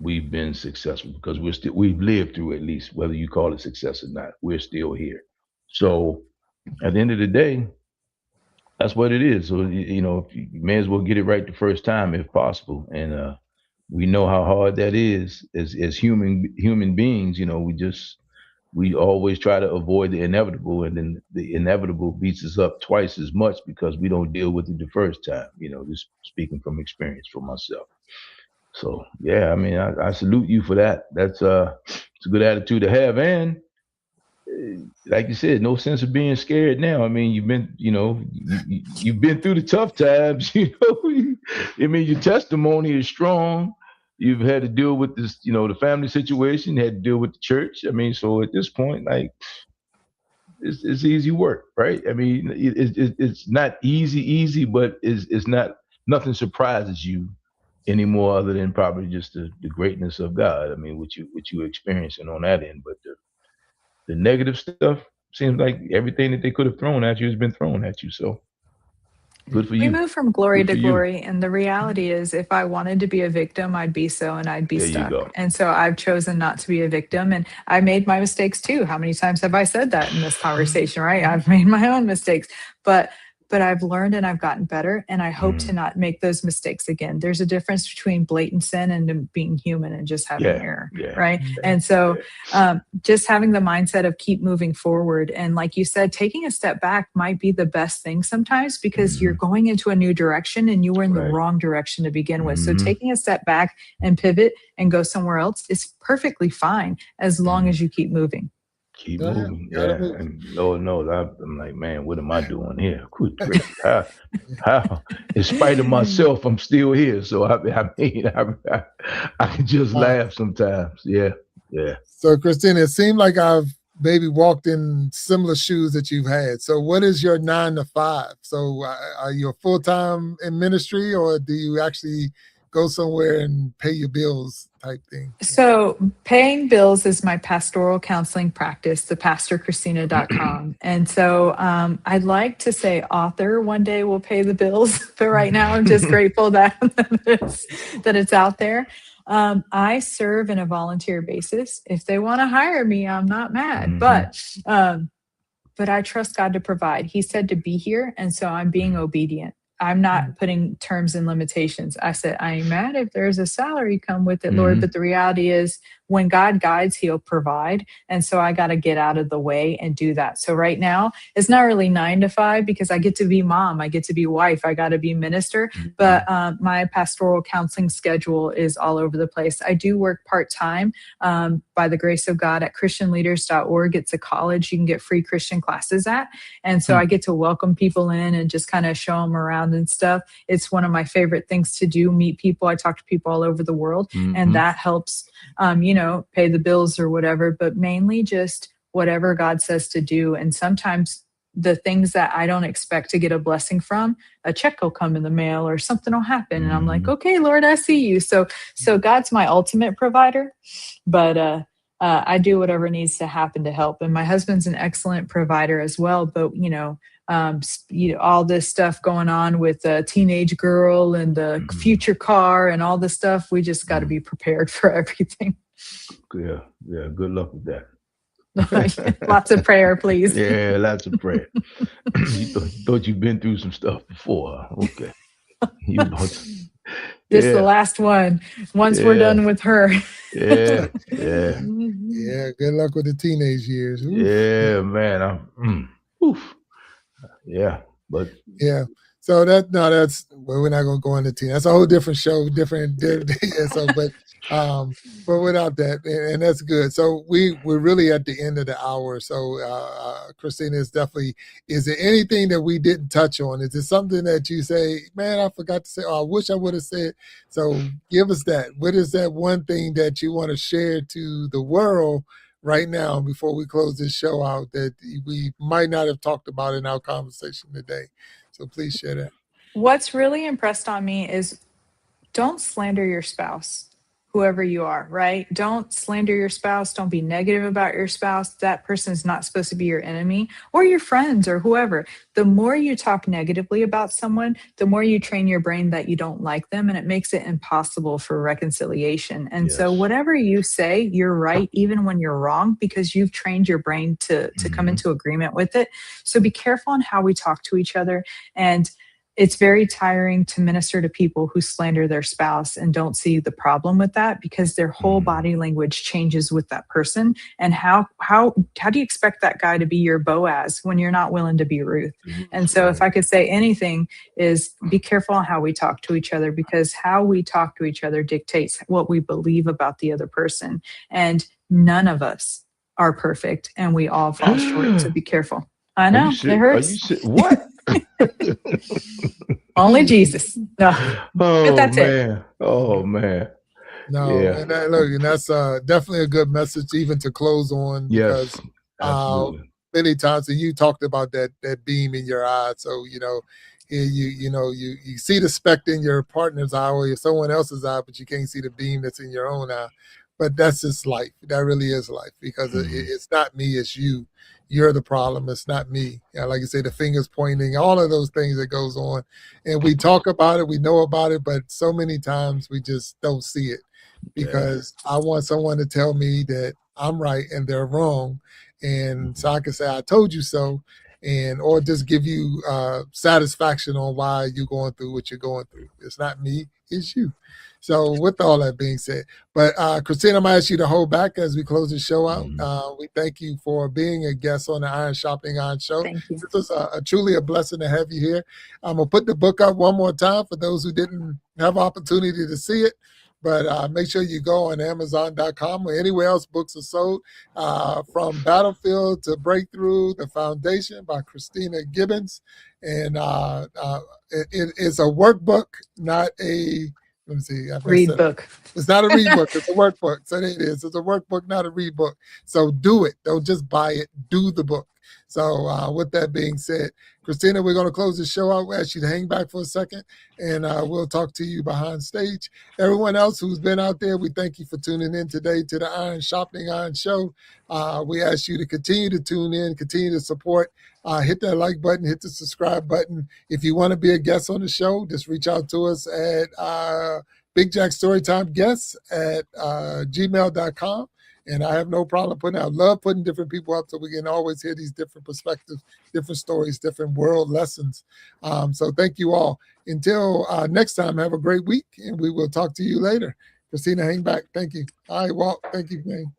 we've been successful because we've lived through, at least, whether you call it success or not, we're still here. So at the end of the day, that's what it is. So, you may as well get it right the first time if possible. And we know how hard that is as human beings. We always try to avoid the inevitable, and then the inevitable beats us up twice as much because we don't deal with it the first time. Just speaking from experience for myself. So yeah, I mean, I salute you for that. That's it's a good attitude to have, and like you said, no sense of being scared now. I mean, you've been through the tough times. I mean, your testimony is strong. You've had to deal with this, the family situation. Had to deal with the church. I mean, so at this point, like, it's easy work, right? I mean, it's not easy, but it's not. Nothing surprises you anymore, other than probably just the greatness of God. I mean, what you experiencing on that end, but the negative stuff seems like everything that they could have thrown at you has been thrown at you. So good for you. We move from glory to glory. And the reality is, if I wanted to be a victim, I'd be so, and I'd be stuck. And so I've chosen not to be a victim. And I made my mistakes too. How many times have I said that in this conversation, right? I've made my own mistakes, but I've learned and I've gotten better, and I hope to not make those mistakes again. There's a difference between blatant sin and being human and just having error, right? And so just having the mindset of keep moving forward. And like you said, taking a step back might be the best thing sometimes, because you're going into a new direction and you were in the wrong direction to begin with. So taking a step back and pivot and go somewhere else is perfectly fine as long as you keep moving. Keep moving, and Lord knows, I'm like, man, what am I doing here? Good gracious, how, in spite of myself, I'm still here. So I can just laugh sometimes. Yeah. So Kristina, it seemed like I've maybe walked in similar shoes that you've had. So what is your 9 to 5? So are you full-time in ministry, or do you actually go somewhere and pay your bills type thing? So paying bills is my pastoral counseling practice, the pastorkristina.com. And so I'd like to say author one day will pay the bills, but right now I'm just grateful that it's out there. I serve in a volunteer basis. If they want to hire me, I'm not mad, but I trust God to provide. He said to be here, and so I'm being obedient. I'm not putting terms and limitations. I said, I ain't mad if there's a salary come with it, Lord. But the reality is, when God guides, he'll provide. And so I got to get out of the way and do that. So right now, it's not really 9 to 5, because I get to be mom, I get to be wife, I got to be minister. But my pastoral counseling schedule is all over the place. I do work part-time by the grace of God at christianleaders.org. It's a college you can get free Christian classes at. And so I get to welcome people in and just kind of show them around and stuff. It's one of my favorite things to do, meet people. I talk to people all over the world, and that helps, pay the bills or whatever, but mainly just whatever God says to do. And sometimes the things that I don't expect to get a blessing from, a check will come in the mail or something will happen. And I'm like, okay, Lord, I see you. So God's my ultimate provider, but I do whatever needs to happen to help. And my husband's an excellent provider as well. But, all this stuff going on with a teenage girl and the future car and all this stuff, we just got to be prepared for everything. Yeah. Good luck with that. Lots of prayer, please. Yeah, lots of prayer. You thought you've been through some stuff before. Okay. The last one. Once we're done with her. Yeah. Good luck with the teenage years. Oof. Yeah, man. Yeah, but So we're not gonna go into teen. That's a whole different show, different. But without that, and that's good. So we're really at the end of the hour. So Kristina, is there anything that we didn't touch on? Is it something that you say, man, I forgot to say, or I wish I would have said? So give us that. What is that one thing that you want to share to the world right now before we close this show out that we might not have talked about in our conversation today? So please share that. What's really impressed on me is, don't slander your spouse. whoever you are, right? Don't slander your spouse. Don't be negative about your spouse. That person is not supposed to be your enemy or your friends or whoever. The more you talk negatively about someone, the more you train your brain that you don't like them, and it makes it impossible for reconciliation. And so whatever you say, you're right, even when you're wrong, because you've trained your brain to come into agreement with it. So be careful on how we talk to each other. And it's very tiring to minister to people who slander their spouse and don't see the problem with that, because their whole body language changes with that person. And how do you expect that guy to be your Boaz when you're not willing to be Ruth? And so if I could say anything, is be careful on how we talk to each other, because how we talk to each other dictates what we believe about the other person. And none of us are perfect, and we all fall short. So be careful. I know it hurts. What? Only Jesus. No. Oh, that's man. it. Oh, man. No, Yeah. and that's definitely a good message even to close on, because absolutely. Many times, and you talked about that beam in your eye. So, you see the speck in your partner's eye or someone else's eye, but you can't see the beam that's in your own eye. But that's just life. That really is life, because it's not me, it's you. You're the problem. It's not me. Like you say, the fingers pointing, all of those things that goes on. And we talk about it, we know about it, but so many times we just don't see it, because I want someone to tell me that I'm right and they're wrong. And so I can say, I told you so, or just give you satisfaction on why you're going through what you're going through. It's not me, it's you. So with all that being said, but Kristina, I'm going to ask you to hold back as we close the show out. We thank you for being a guest on the Iron Sharpening Iron Show. Thank you. This was truly a blessing to have you here. I'm going to put the book up one more time for those who didn't have opportunity to see it. But make sure you go on Amazon.com or anywhere else books are sold. From Battlefield to Breakthrough, The Foundation by Kristina Gibbons. And it is a workbook, not a... Let me see. Read book. It's not a read book. It's a workbook. So it is. It's a workbook, not a read book. So do it. Don't just buy it. Do the book. So with that being said, Kristina, we're going to close the show out. We'll ask you to hang back for a second, and we'll talk to you behind stage. Everyone else who's been out there, we thank you for tuning in today to the Iron Sharpening Iron Show. We ask you to continue to tune in, continue to support. Hit that like button, hit the subscribe button. If you want to be a guest on the show, just reach out to us at Big Jack StoryTime guests at gmail.com. And I have no problem putting out. Love putting different people up so we can always hear these different perspectives, different stories, different world lessons. So thank you all. Until next time, have a great week, and we will talk to you later. Kristina, hang back. Thank you. All right, Walt. Thank you, man.